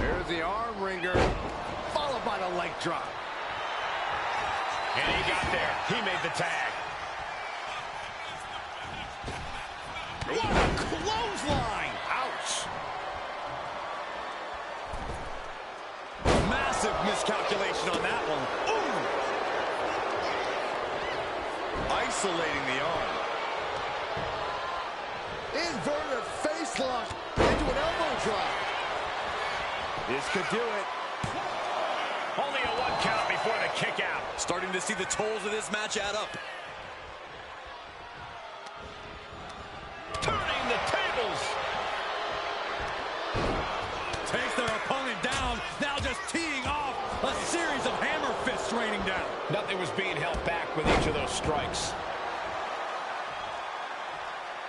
D: There's the arm wringer, followed by the leg drop.
A: And he got there. He made the tag.
D: What a clothesline! Ouch!
B: Massive miscalculation on that one. Ooh! Isolating the arm.
D: Inverted face lock into an elbow drop. This could do it.
A: Only a 1 count before the kick out.
B: Starting to see the tolls of this match add up.
A: Turning the tables.
B: Takes their opponent down, now just teeing off a series of hammer fists raining down.
A: Nothing was being held back with each of those strikes.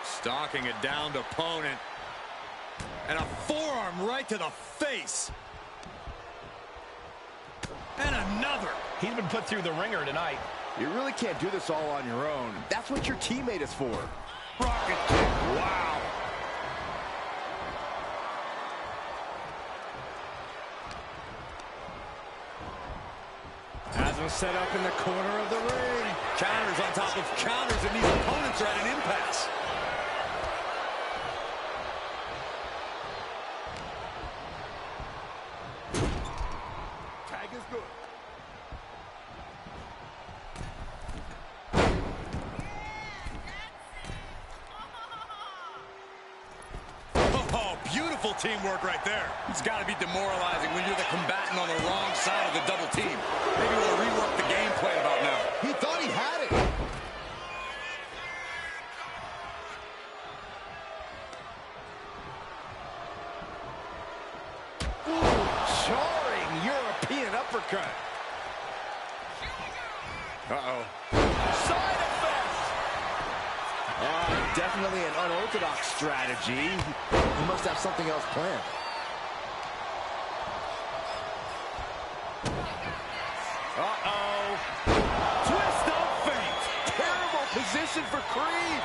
B: Stalking a downed opponent. And a forearm right to the face. And another.
A: He's been put through the ringer tonight.
D: You really can't do this all on your own. That's what your teammate is for.
B: Rocket kick.
A: Wow.
D: Has him set up in the corner of the ring.
B: Counters on top of counters, and these opponents are at an impasse.
D: Tag is good.
B: Oh, beautiful teamwork right there. It's got to be demoralizing when you're the combatant on the wrong side of the double team. Maybe we'll rework the game plan about now.
D: He thought he had it.
F: uppercut. Uh-oh.
D: Side effect! Definitely an unorthodox strategy. He must have something else planned.
F: Uh-oh.
D: Twist of fate. Terrible position for Creed.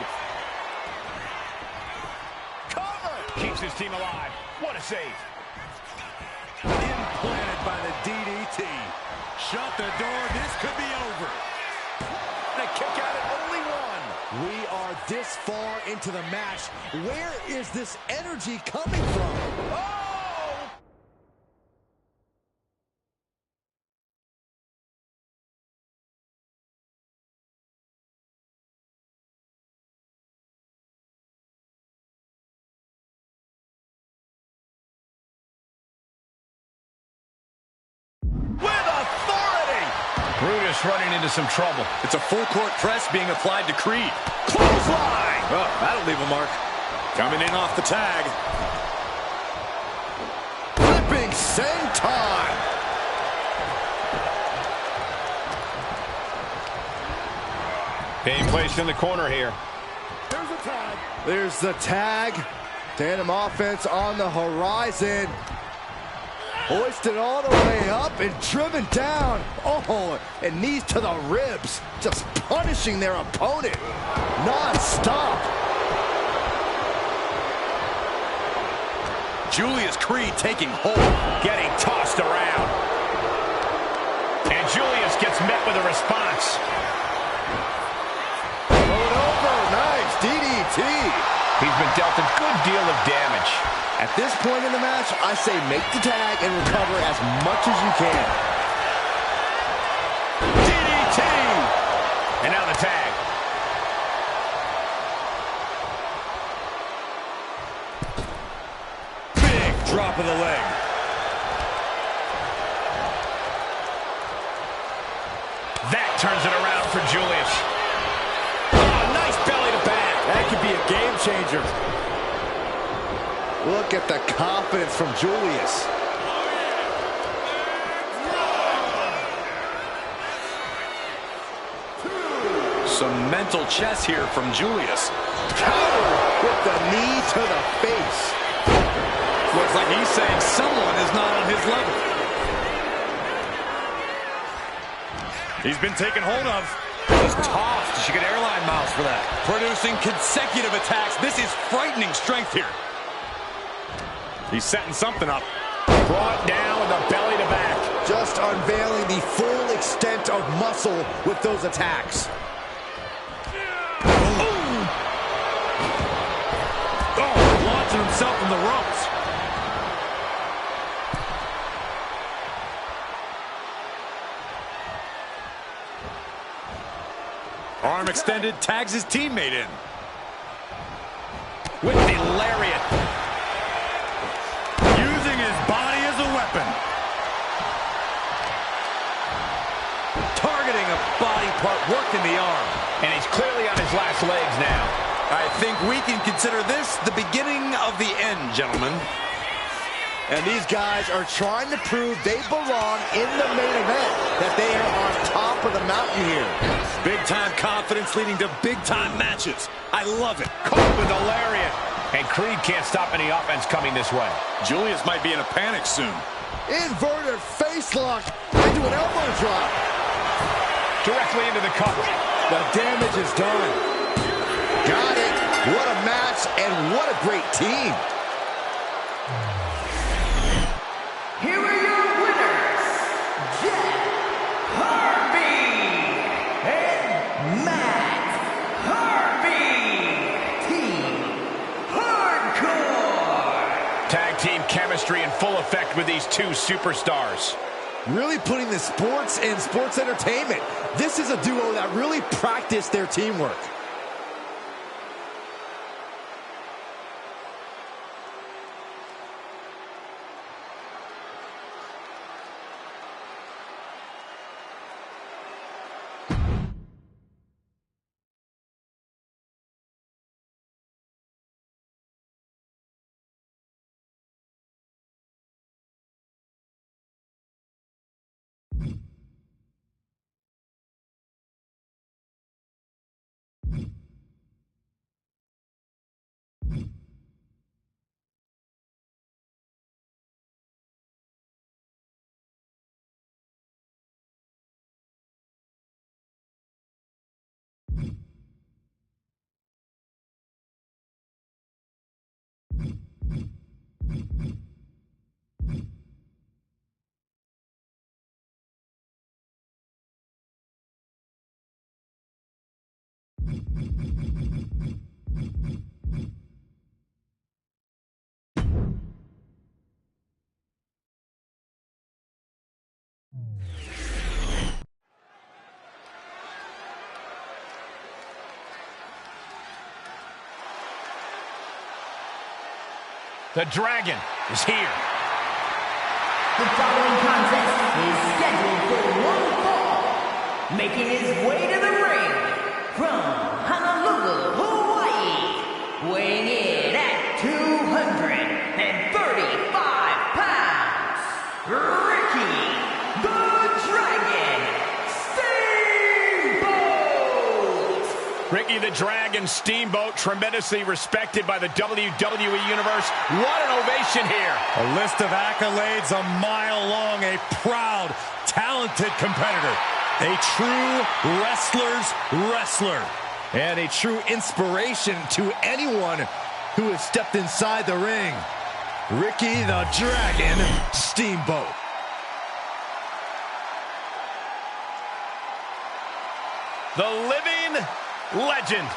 A: Cover! Keeps his team alive. What a save.
D: Implanted by the DDT.
B: Shut the door. This could be over.
D: The kick out at only one. We are this far into the match. Where is this energy coming from? Oh!
A: With authority! Brutus running into some trouble.
B: It's a full court press being applied to Creed.
A: Clothesline!
B: Oh, that'll leave a mark. Coming in off the tag.
D: Flipping senton.
A: Being placed in the corner here.
E: There's a tag.
D: There's the tag. Tandem offense on the horizon. Hoisted all the way up and driven down. Oh, and knees to the ribs. Just punishing their opponent. Non-stop.
B: Julius Creed taking hold.
A: Getting tossed around. And Julius gets met with a response.
D: Rolled over. Nice DDT.
A: He's been dealt a good deal of damage.
D: At this point in the match, I say make the tag and recover as much as you can.
A: DDT! And now the tag.
B: Big drop of the leg.
A: That turns it around for Julius. Oh, nice belly to back.
D: That could be a game changer. Look at the confidence from Julius.
B: Some mental chess here from Julius.
D: Counter with the knee to the face.
B: Looks like he's saying someone is not on his level. He's been taken hold of. Just tossed. She get airline miles for that. Producing consecutive attacks. This is frightening strength here. He's setting something up.
A: Brought down with the belly to back.
D: Just unveiling the full extent of muscle with those attacks.
B: Oh, launching himself in the ropes. Arm extended, tags his teammate in.
A: With the lariat.
B: Using his body as a weapon. Targeting a body part, working the arm.
A: And he's clearly on his last legs now.
B: I think we can consider this the beginning of the end, gentlemen.
D: And these guys are trying to prove they belong in the main event, that they are on top of the mountain here.
B: Big-time confidence leading to big-time matches. I love it.
A: Caught with the lariat. And Creed can't stop any offense coming this way.
B: Julius might be in a panic soon.
D: Inverted face lock into an elbow drop.
A: Directly into the cover.
D: The damage is done. Got it. What a match and what a great team.
C: Here are your winners, Jeff Harvey and Matt Harvey. Team Hardcore.
A: Tag team chemistry in full effect with these two superstars.
D: Really putting the sports and sports entertainment. This is a duo that really practiced their teamwork.
A: The Dragon is here.
C: The following contest is scheduled for one fall. Making his way to the ring from Honolulu, Hawaii. Weighing in at 235 pounds. Ricky the Dragon Steamboat!
A: Ricky the Dragon Steamboat, tremendously respected by the WWE Universe. What an ovation here.
G: A list of accolades a mile long. A proud, talented competitor. A true wrestler's wrestler.
D: And a true inspiration to anyone who has stepped inside the ring. Ricky the Dragon Steamboat.
A: The living legend.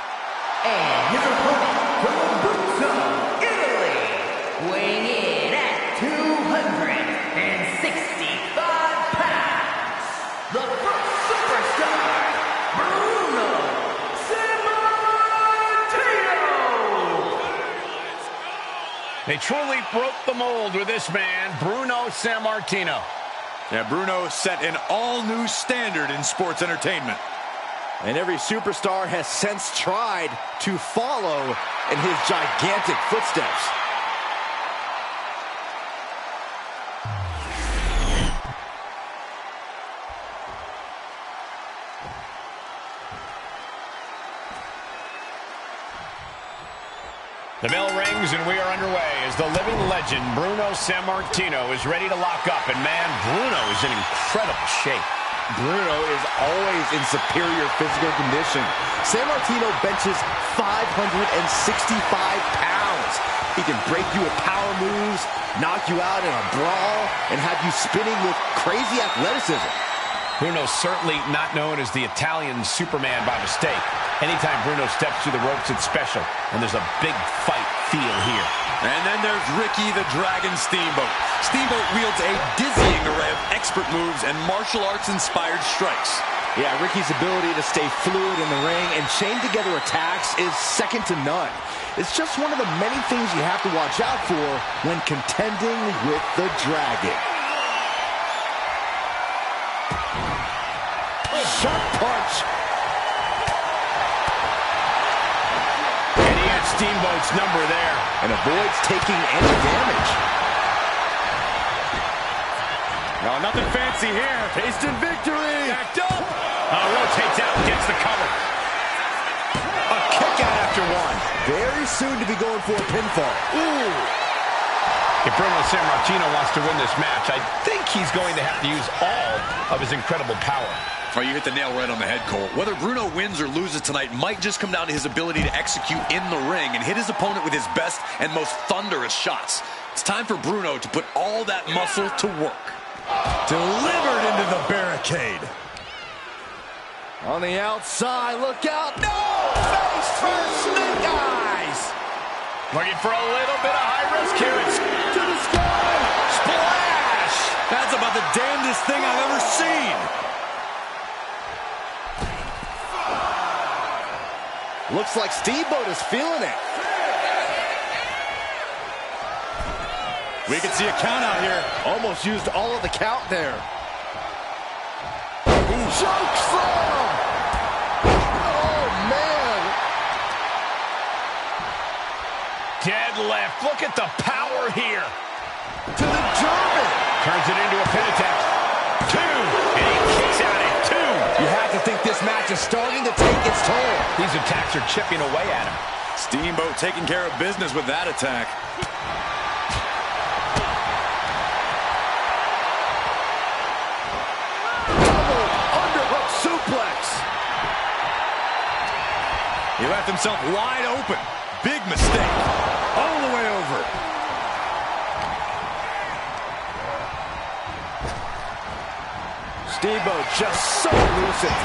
C: And his opponent from Abruzzo, Italy, weighing in at 265 pounds, the first superstar, Bruno Sammartino!
A: They truly broke the mold with this man, Bruno Sammartino.
B: Yeah, Bruno set an all-new standard in sports entertainment.
D: And every superstar has since tried to follow in his gigantic footsteps.
A: The bell rings and we are underway as the living legend, Bruno Sammartino, is ready to lock up. And man, Bruno is in incredible shape.
D: Bruno is always in superior physical condition. Sammartino benches 565 pounds. He can break you with power moves, knock you out in a brawl, and have you spinning with crazy athleticism.
A: Bruno's certainly not known as the Italian Superman by mistake. Anytime Bruno steps through the ropes, it's special. And there's a big fight feel here.
B: And then there's Ricky the Dragon Steamboat. Steamboat wields a dizzying array of expert moves and martial arts-inspired strikes.
D: Yeah, Ricky's ability to stay fluid in the ring and chain together attacks is second to none. It's just one of the many things you have to watch out for when contending with the Dragon. Sharp punch.
A: And he had Steamboat's number there.
D: And avoids taking any damage.
G: No, nothing fancy here.
D: Tasted victory.
A: Backed up. Rotates out and gets the cover. A kick out after one.
D: Very soon to be going for a pinfall.
A: Ooh. If Bruno Sammartino wants to win this match, I think he's going to have to use all of his incredible power.
B: Oh, you hit the nail right on the head, Cole. Whether Bruno wins or loses tonight might just come down to his ability to execute in the ring and hit his opponent with his best and most thunderous shots. It's time for Bruno to put all that muscle to work.
G: Delivered into the barricade.
D: On the outside, look out. No! Face first, snake eyes.
A: Looking for a little bit of high risk here. It's
D: To the sky.
A: splash.
B: That's about the damnedest thing I've ever seen.
D: Looks like Steamboat is feeling it.
G: We can see a count out here.
D: Almost used all of the count there. Choke slam! Oh, man.
A: Deadlift. Look at the power here.
D: To the German.
A: Turns it into a pin attempt. Two. And he kicks out at two.
D: You have to think this match is starting to take its toll.
A: These attacks are chipping away at him.
B: Steamboat taking care of business with that attack.
D: Double underhook suplex.
B: He left himself wide open. Big mistake. All the way over.
D: Steamboat just so elusive.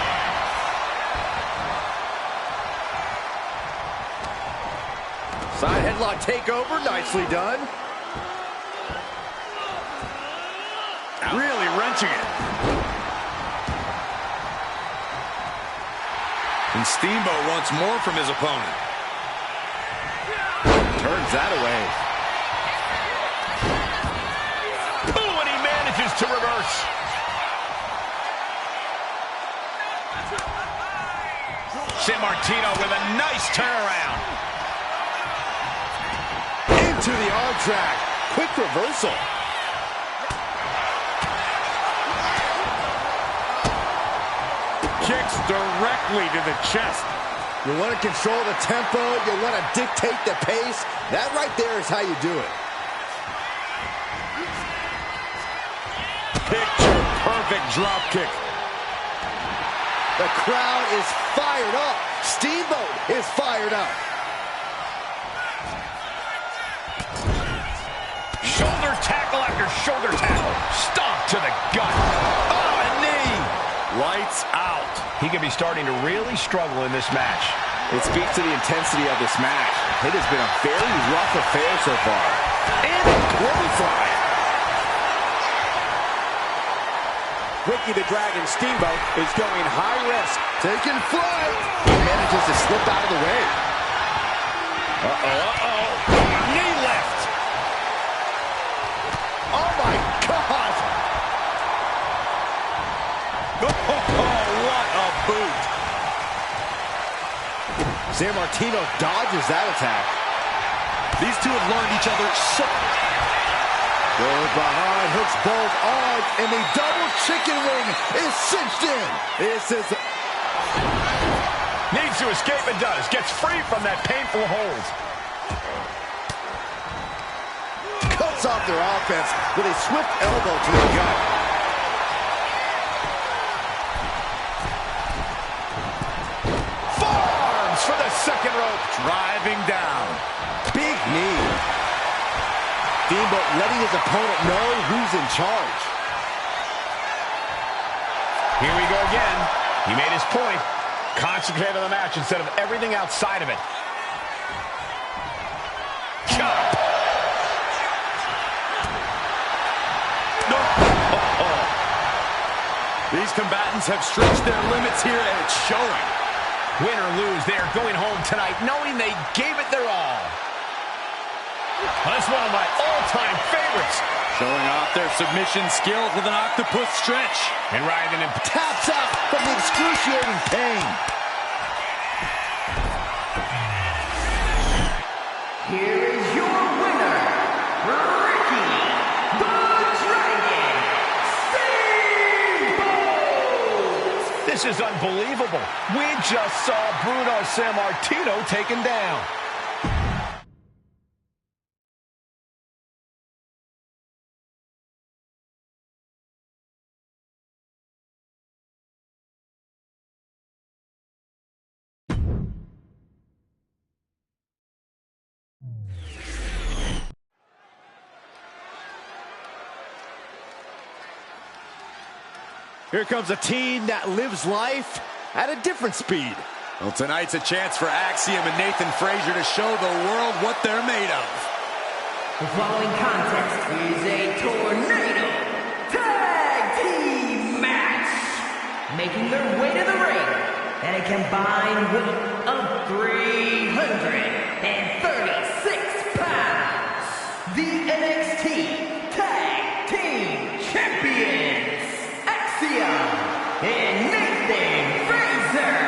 D: Side headlock takeover, nicely done.
B: Really wrenching it. And Steamboat wants more from his opponent.
D: Turns that away.
A: Ooh, and he manages to reverse. Sammartino with a nice turnaround.
D: Into the arm drag. Quick reversal.
G: Kicks directly to the chest.
D: You want to control the tempo. You want to dictate the pace. That right there is how you do it.
G: Picture perfect drop kick.
D: The crowd is fired up. Steamboat is fired up.
A: Shoulder tackle after shoulder tackle. Stomp to the gut. Oh, a knee.
G: Lights out.
A: He could be starting to really struggle in this match.
D: It speaks to the intensity of this match. It has been a very rough affair so far. And a clothesline.
F: Ricky the Dragon Steamboat is going high risk.
D: Taking flight. He manages to slip out of the way.
A: Knee lift.
D: Oh, my God.
G: Oh, what a boot.
D: Sammartino dodges that attack.
B: These two have learned each other so...
D: Goes behind, hooks both arms, and the double chicken wing is cinched in. This is...
A: Needs to escape and does. Gets free from that painful hold.
D: Cuts off their offense with a swift elbow to the gut.
A: Forearms for the second rope.
B: Driving down.
D: Big knee. Steamboat letting his opponent know who's in charge.
A: Here we go again. He made his point. Concentrate on the match instead of everything outside of it. Chop.
B: No. These combatants have stretched their limits here, and it's showing.
A: Win or lose, they are going home tonight knowing they gave it their all. That's one of my all-time favorites.
B: Showing off their submission skills with an octopus stretch.
A: And Ryan
D: Taps out from the excruciating pain.
C: Here is your winner, Ricky the Dragon Steamboat!
A: This is unbelievable. We just saw Bruno Sammartino taken down.
D: Here comes a team that lives life at a different speed.
B: Well, tonight's a chance for Axiom and Nathan Frazier to show the world what they're made of.
C: The following contest is a tornado tag team match. Making their way to the ring at a combined weight of 336 pounds. The NXT Tag Team Champions, Axiom and Nathan Frazier.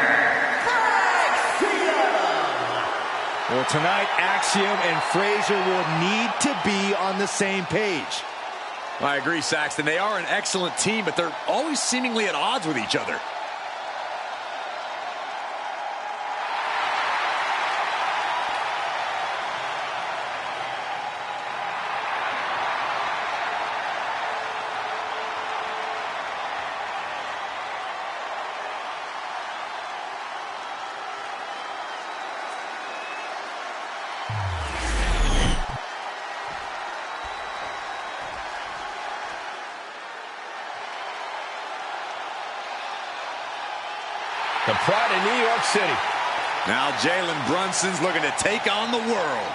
D: Well, tonight, Axiom and Frazier will need to be on the same page.
B: I agree, Saxton. They are an excellent team, but they're always seemingly at odds with each other.
A: The pride of New York City.
B: Now Jalen Brunson's looking to take on the world.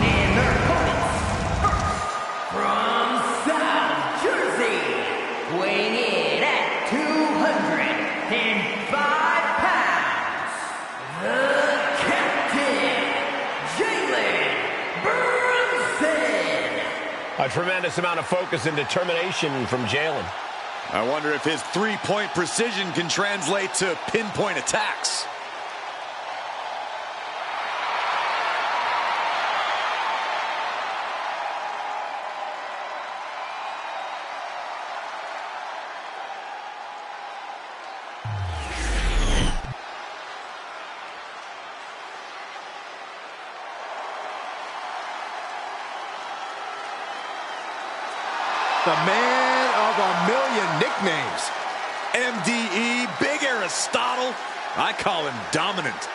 C: And their opponents, first, from South Jersey, weighing in at 205 pounds, the Captain, Jalen Brunson.
F: A tremendous amount of focus and determination from Jalen.
B: I wonder if his three-point precision can translate to pinpoint attacks.
D: The man of a million nicknames.
B: MDE, Big Aristotle. I call him dominant.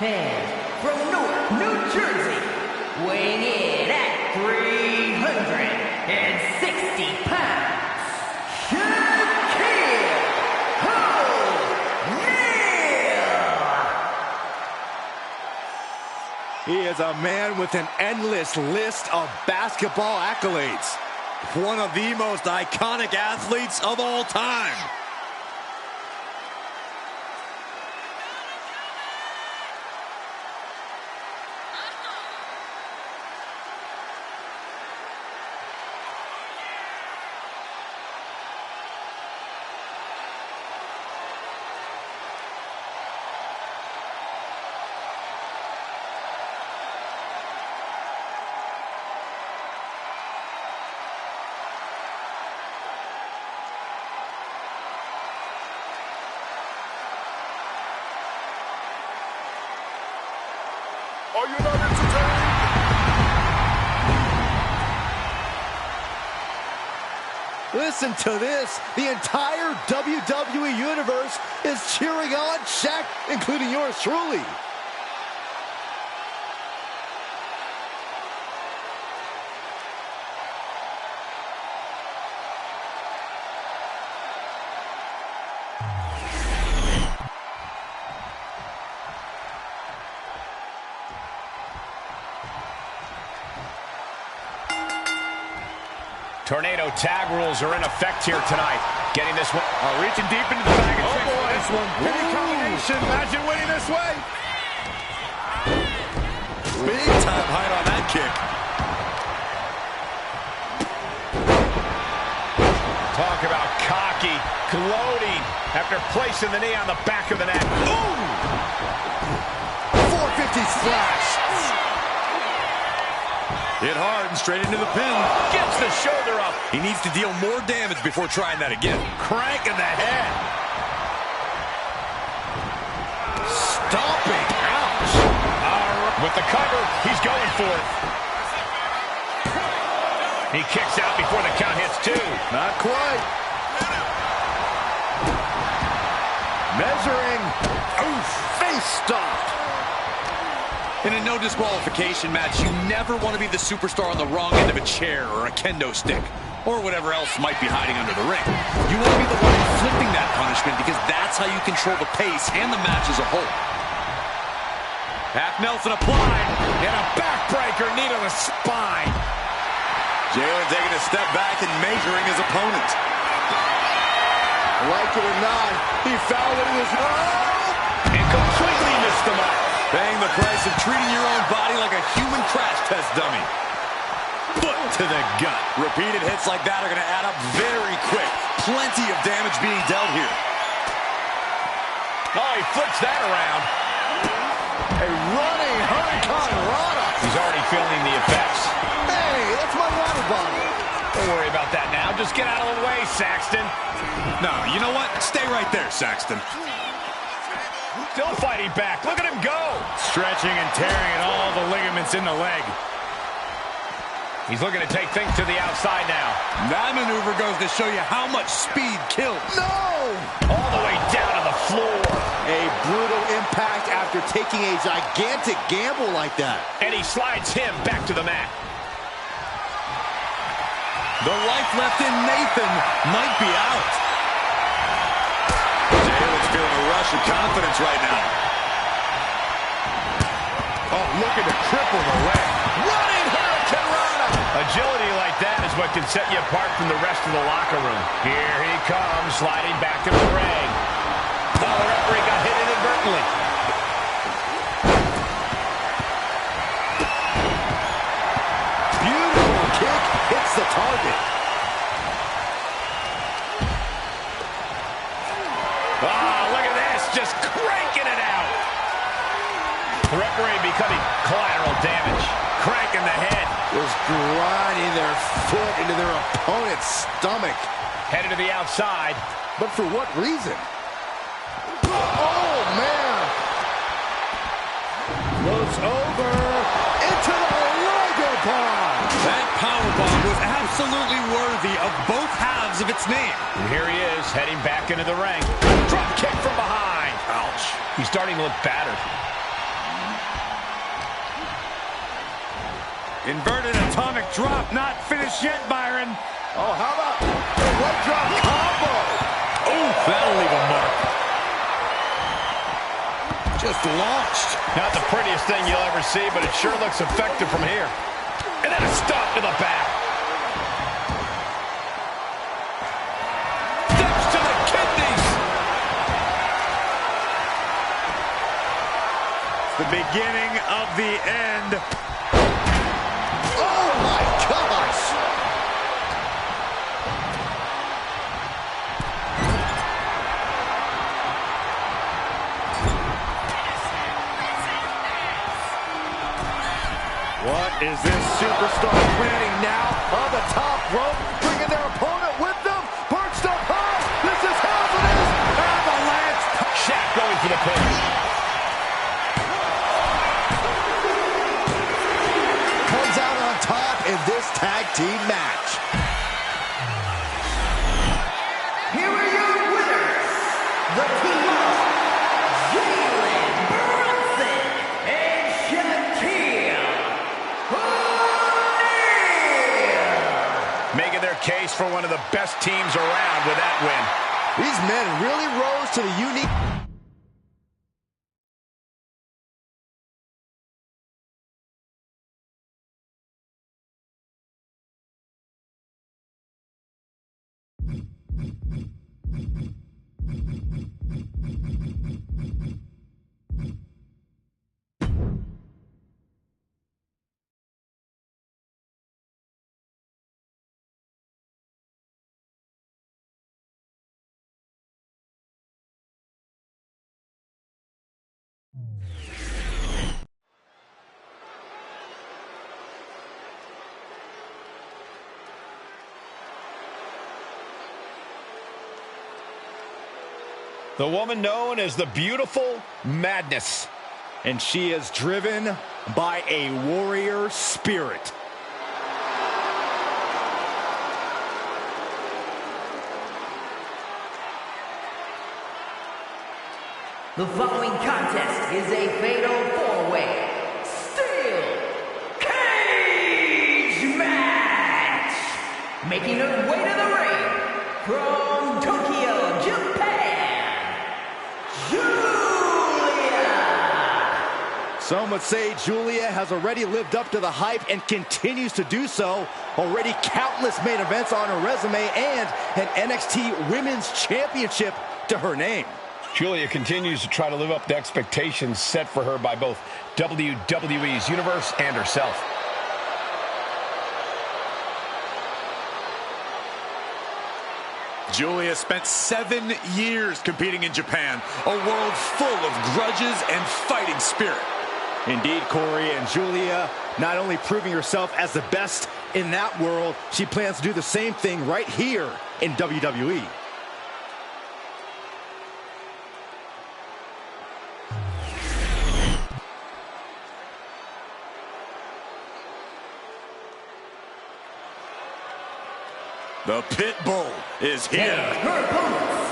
C: And from Newark, New Jersey, weighing in at 360 pounds, Shaquille O'Neal.
D: He is a man with an endless list of basketball accolades.
B: One of the most iconic athletes of all time.
E: Are you not entertained?
D: Listen to this. The entire WWE Universe is cheering on Shaq, including yours truly.
F: Tornado tag rules are in effect here tonight. Getting this one.
B: Reaching deep into the bag of tricks
F: boy.
B: for this one.
F: Any combination. Imagine winning this way.
B: Big time height on that kick.
F: Talk about cocky, gloating after placing the knee on the back of the neck. Ooh!
D: 450 splash.
B: Hit hard and straight into the pin.
F: Gets the shoulder up.
B: He needs to deal more damage before trying that again.
F: Crank in the head.
D: Stomping. Ouch.
F: With the cover, he's going for it. He kicks out before the count hits two.
D: Not quite. Measuring. Oof. Face stomped.
B: In a no disqualification match, you never want to be the superstar on the wrong end of a chair or a kendo stick, or whatever else might be hiding under the ring. You want to be the one inflicting that punishment because that's how you control the pace and the match as a whole. Half Nelson applied, and a backbreaker knee to the spine. Jalen taking a step back and measuring his opponent.
D: Like it or not, he found what he was.
F: And completely missed the mark.
B: Paying the price of treating your own body like a human crash test dummy. Foot to the gut. Repeated hits like that are going to add up very quick. Plenty of damage being dealt here.
F: Oh, he flips that around.
D: A running Hurricane Rana.
F: He's already feeling the effects.
D: Hey, that's my water bottle.
F: Don't worry about that now. Just get out of the way, Saxton.
B: No, you know what? Stay right there, Saxton.
F: Still fighting back. Look at him go.
B: Stretching and tearing at all the ligaments in the leg.
F: He's looking to take things to the outside now.
B: That maneuver goes to show you how much speed kills.
D: No!
F: All the way down to the floor.
D: A brutal impact after taking a gigantic gamble like that.
F: And he slides him back to the mat.
B: The life left in Nathan might be out. Jalen's feeling a rush of confidence right now.
E: Oh, looking to cripple the leg.
A: Running Hurricane Rana. Agility like that is what can set you apart from the rest of the locker room. Here he comes, sliding back into the ring. Oh, the referee got hit inadvertently.
D: Beautiful kick hits the target.
A: Oh, look at this, just cranking it out. The referee becoming collateral damage, cranking the head.
D: Just grinding their foot into their opponent's stomach.
A: Headed to the outside.
D: But for what reason? Oh, man. Goes over into the Liger Bomb.
B: That powerbomb was absolutely worthy of both halves of its name.
A: And here he is, heading back into the ring. Drop kick from behind. Ouch. He's starting to look battered.
B: Inverted atomic drop, not finished yet, Byron.
D: Oh, how about the leg drop combo?
B: Oh, that'll leave a mark. Just launched.
A: Not the prettiest thing you'll ever see, but it sure looks effective from here. And then a stop to the back. Steps to the kidneys.
B: The beginning of the end.
D: Oh, my gosh. What is this superstar planning now? On the top rope, bringing their opponent with them. Perched up high. This is happening. Avalanche.
A: Shaq going for the pin.
D: Comes out on top in this tag team match.
C: Here are your winners, the team of Jalen Brunson and Shaquille O'Neal.
A: Making their case for one of the best teams around with that win.
D: These men really rose to the unique...
A: The woman known as the Beautiful Madness.
D: And she is driven by a warrior spirit.
C: The following contest is a fatal four-way steel cage match. Making her way to the ring from Tokyo, Japan, Julia.
D: Some would say Julia has already lived up to the hype and continues to do so. Already countless main events on her resume and an NXT Women's Championship to her name.
A: Julia continues to try to live up to expectations set for her by both WWE's Universe and herself.
B: Julia spent 7 years competing in Japan, a world full of grudges and fighting spirit.
D: Indeed, Corey, and Julia not only proving herself as the best in that world, she plans to do the same thing right here in WWE.
B: The Pit Bull is here.
C: And her opponents,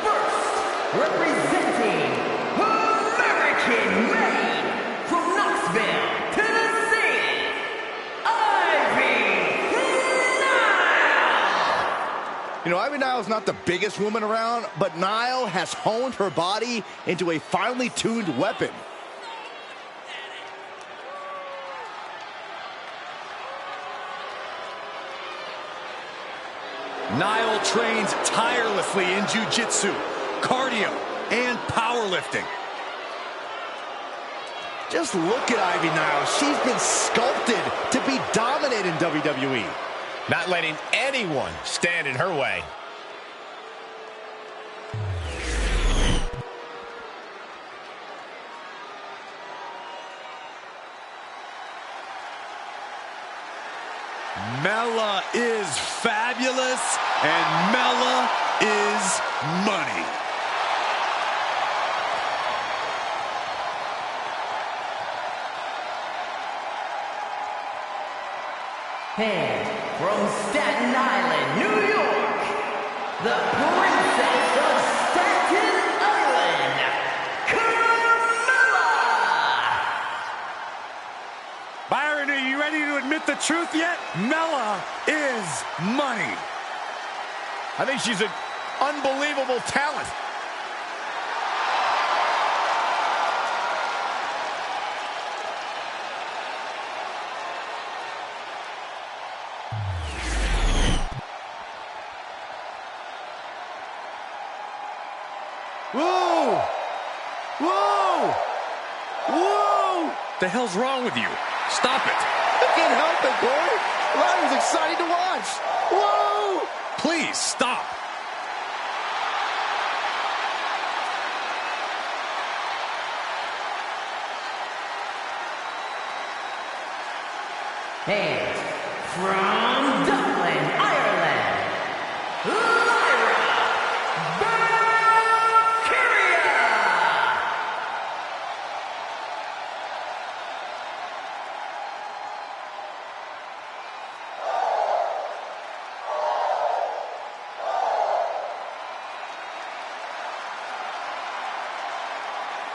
C: first, representing American made from Knoxville, Tennessee, Ivy Nile.
D: Niall's not the biggest woman around, but Niall has honed her body into a finely tuned weapon.
G: Niall trains tirelessly in jiu-jitsu, cardio, and powerlifting.
D: Just look at Ivy Niall. She's been sculpted to be dominant in WWE.
A: Not letting anyone stand in her way.
G: Mella is fabulous, and Mella is money.
C: And from Staten Island, New York, the Princess of Staten Island, Carmella!
G: Byron, are you ready to admit the truth yet? Mella is money.
A: I think she's an unbelievable talent.
D: Whoa! Whoa! Whoa!
G: The hell's wrong with you? Stop it.
D: I can't help it, Corey. That was exciting to watch. Whoa!
G: Please, stop.
C: And from Dublin, Ireland, Lyra Valkyria!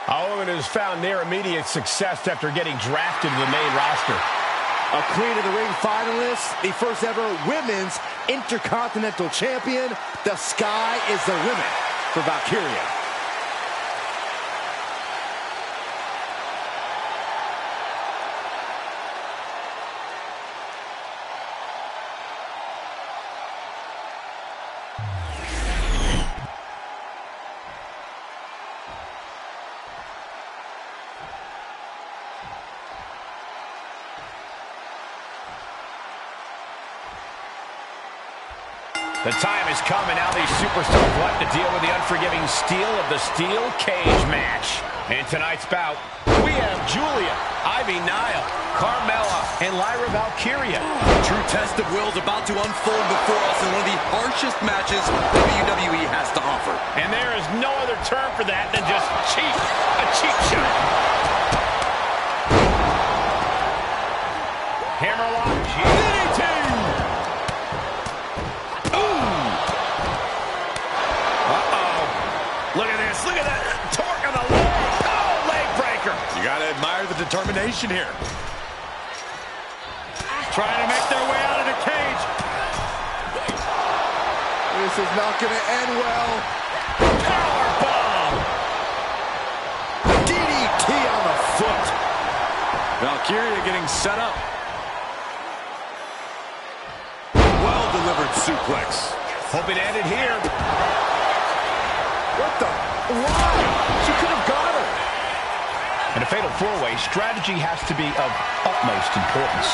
A: A woman who's found near immediate success after getting drafted to the main roster.
D: A Queen of the Ring finalist, the first ever women's Intercontinental Champion. The sky is the limit for Valkyria.
A: The time has come, and now these superstars will have to deal with the unforgiving steel of the steel cage match. In tonight's bout, we have Julia, Ivy Niall, Carmella, and Lyra Valkyria.
B: A true test of will is about to unfold before us in one of the harshest matches WWE has to offer.
A: And there is no other term for that than just cheap. A cheap shot. Hammerlock, DDT. Look at this. Look at that torque on the leg. Oh, leg breaker.
G: You gotta admire the determination here. Trying to make their way out of the cage.
D: This is not going to end well.
A: Powerbomb.
D: DDT on the foot.
G: Valkyria getting set up. Well-delivered suplex.
A: Hope it ended here.
D: What the? Why? She could have got her.
A: In a fatal four-way, strategy has to be of utmost importance.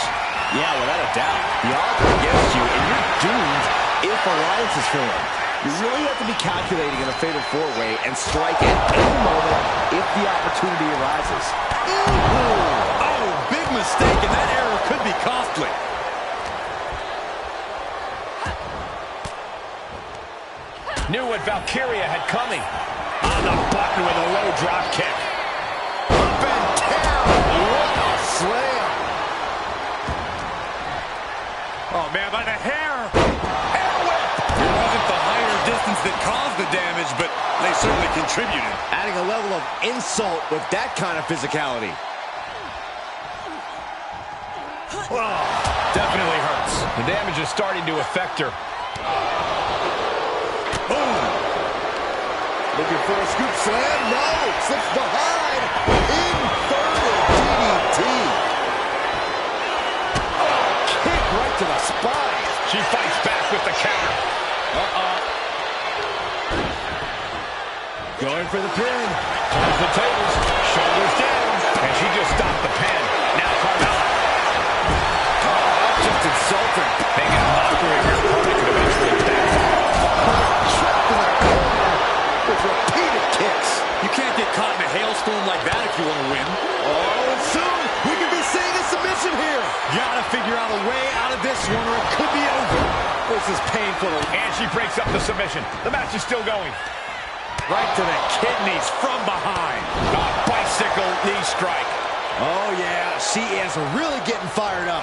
D: Yeah, without a doubt. The odds are against you, and you're doomed if alliances form. You really have to be calculating in a fatal four-way and strike at any moment if the opportunity arises.
G: Oh, big mistake, and that error could be costly.
A: Knew what Valkyria had coming. On the button with a low drop kick.
D: Up and down. What a slam.
G: Oh, man, by the hair. Hair whip. It wasn't the higher distance that caused the damage, but they certainly contributed.
D: Adding a level of insult with that kind of physicality.
A: Oh, definitely hurts. The damage is starting to affect her.
G: Boom.
D: Looking for a scoop slam. No. Slips behind. Inverted DDT. Oh, kick right to the spine.
A: She fights back with the counter.
D: Going for the pin.
A: Turns the tables. Shoulders down. And she just stopped the pin. Now Carmella.
D: Oh, that's just insulting.
A: Making a mockery of your opponent could eventually back.
D: Trapped in the corner with repeated kicks.
B: You can't get caught in a hailstorm like that if you want to win.
D: Oh, and soon we could be seeing a submission here.
G: Gotta figure out a way out of this one or it could be over.
D: This is painful.
A: And she breaks up the submission. The match is still going.
G: Right to the kidneys from behind.
A: A bicycle knee strike.
D: Oh, yeah. She is really getting fired up.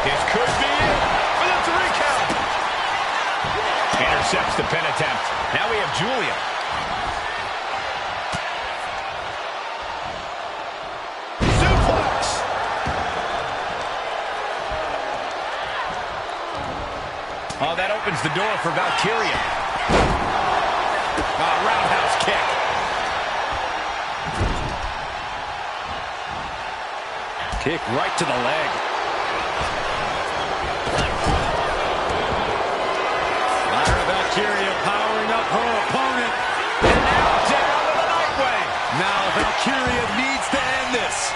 A: This could be it for the 3 count. Intercepts the pin attempt. Now we have Julia. Suplex. Oh, that opens the door for Valkyria. Roundhouse kick.
G: Kick right to the leg. Valkyria powering up her opponent.
A: And now down to the Nightwave.
G: Now Valkyria needs to end this.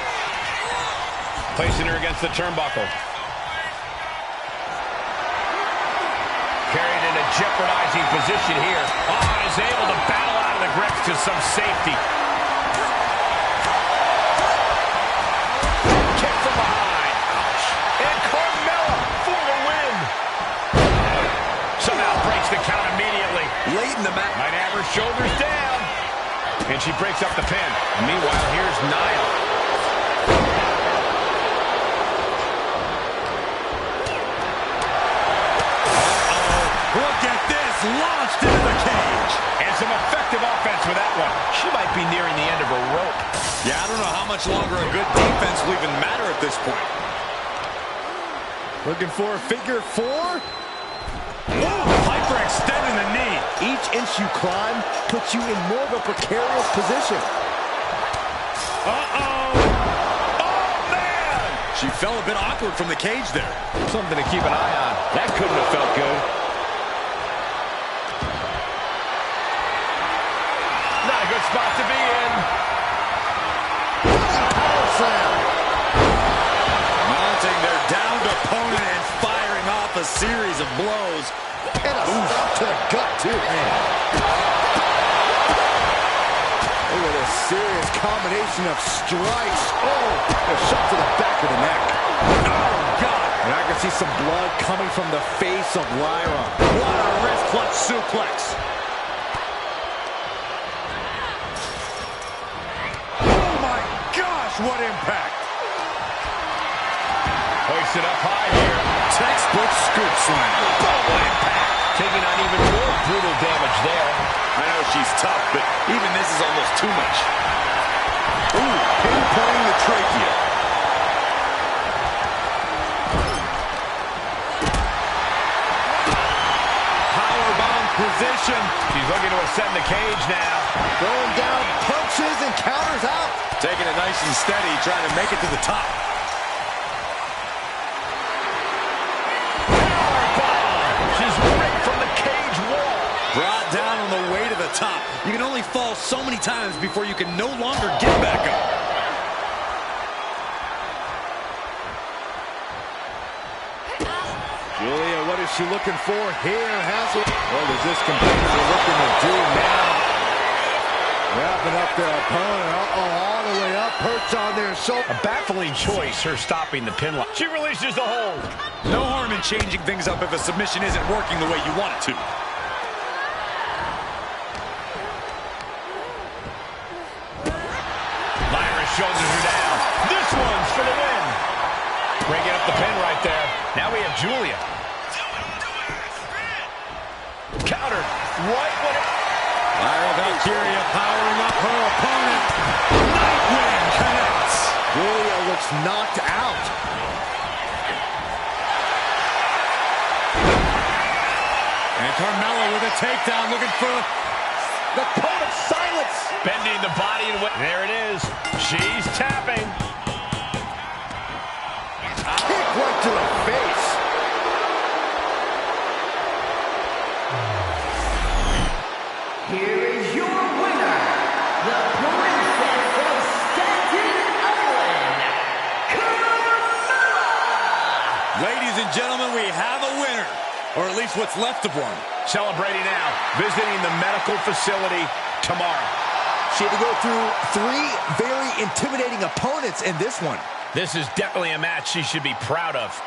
A: Placing her against the turnbuckle. Carried in a jeopardizing position here. Oh, is able to battle out of the grips to some safety. Kick from behind. Ouch. And Carmella for the win. Somehow breaks the count immediately.
B: Late in the match.
A: Might have her shoulders down. And she breaks up the pin. Meanwhile, here's Nia.
G: Look at this, launched into the cage.
A: And some effective offense with that one. She might be nearing the end of her rope.
B: Yeah, I don't know how much longer a good defense will even matter at this point.
D: Looking for a figure 4.
G: Whoa, Piper extending the knee.
D: Each inch you climb puts you in more of a precarious position.
G: Uh-oh. Oh, man.
B: She fell a bit awkward from the cage there.
A: Something to keep an eye on. That couldn't have felt good. Not a good spot to be in.
D: Power slam.
B: Mounting their downed opponent and firing off a series of blows.
D: And a stop to the gut, too. Man. Look at this serious combination of strikes. Oh, a shot to the back of the neck.
G: Oh, God.
D: And I can see some blood coming from the face of Lyra.
G: What a wrist clutch suplex. Oh, my gosh, what impact.
A: Hoisted up high here.
G: Textbook scoop slam.
A: Double impact. Taking on even more brutal damage there.
B: I know she's tough, but even this is almost too much.
G: Ooh, pinpointing the trachea. Powerbomb position.
A: She's looking to ascend the cage now.
D: Throwing down punches and counters out.
B: Taking it nice and steady, trying to make it to the top.
A: She's ripped from the cage wall.
B: Brought down on the way to the top. You can only fall so many times before you can no longer get back up.
D: Julia, what is she looking for here? What is this competitor looking to do now? Wrapping up their opponent. All the way up. Perch on their shoulder.
A: A baffling choice, her stopping the pin lock. She releases the hold.
B: No harm in changing things up if a submission isn't working the way you want it to.
A: Lyra shoulders her down. This one's for the win. Breaking up the pin right there. Now we have Julia. Countered right when it...
G: Lyra Valkyria powering up her opponent. Nightwing connects.
D: Julia looks knocked out.
G: Carmella with a takedown, looking for
D: The code of silence.
A: Bending the body and there it is. She's tapping.
D: Kick right to the face.
C: Here is your winner, the Princess of Staten Island, Carmella!
G: Ladies and gentlemen, we have a winner, or at least what's left of one.
A: Celebrating now, visiting the medical facility tomorrow.
D: She had to go through 3 very intimidating opponents in this one.
A: This is definitely a match she should be proud of.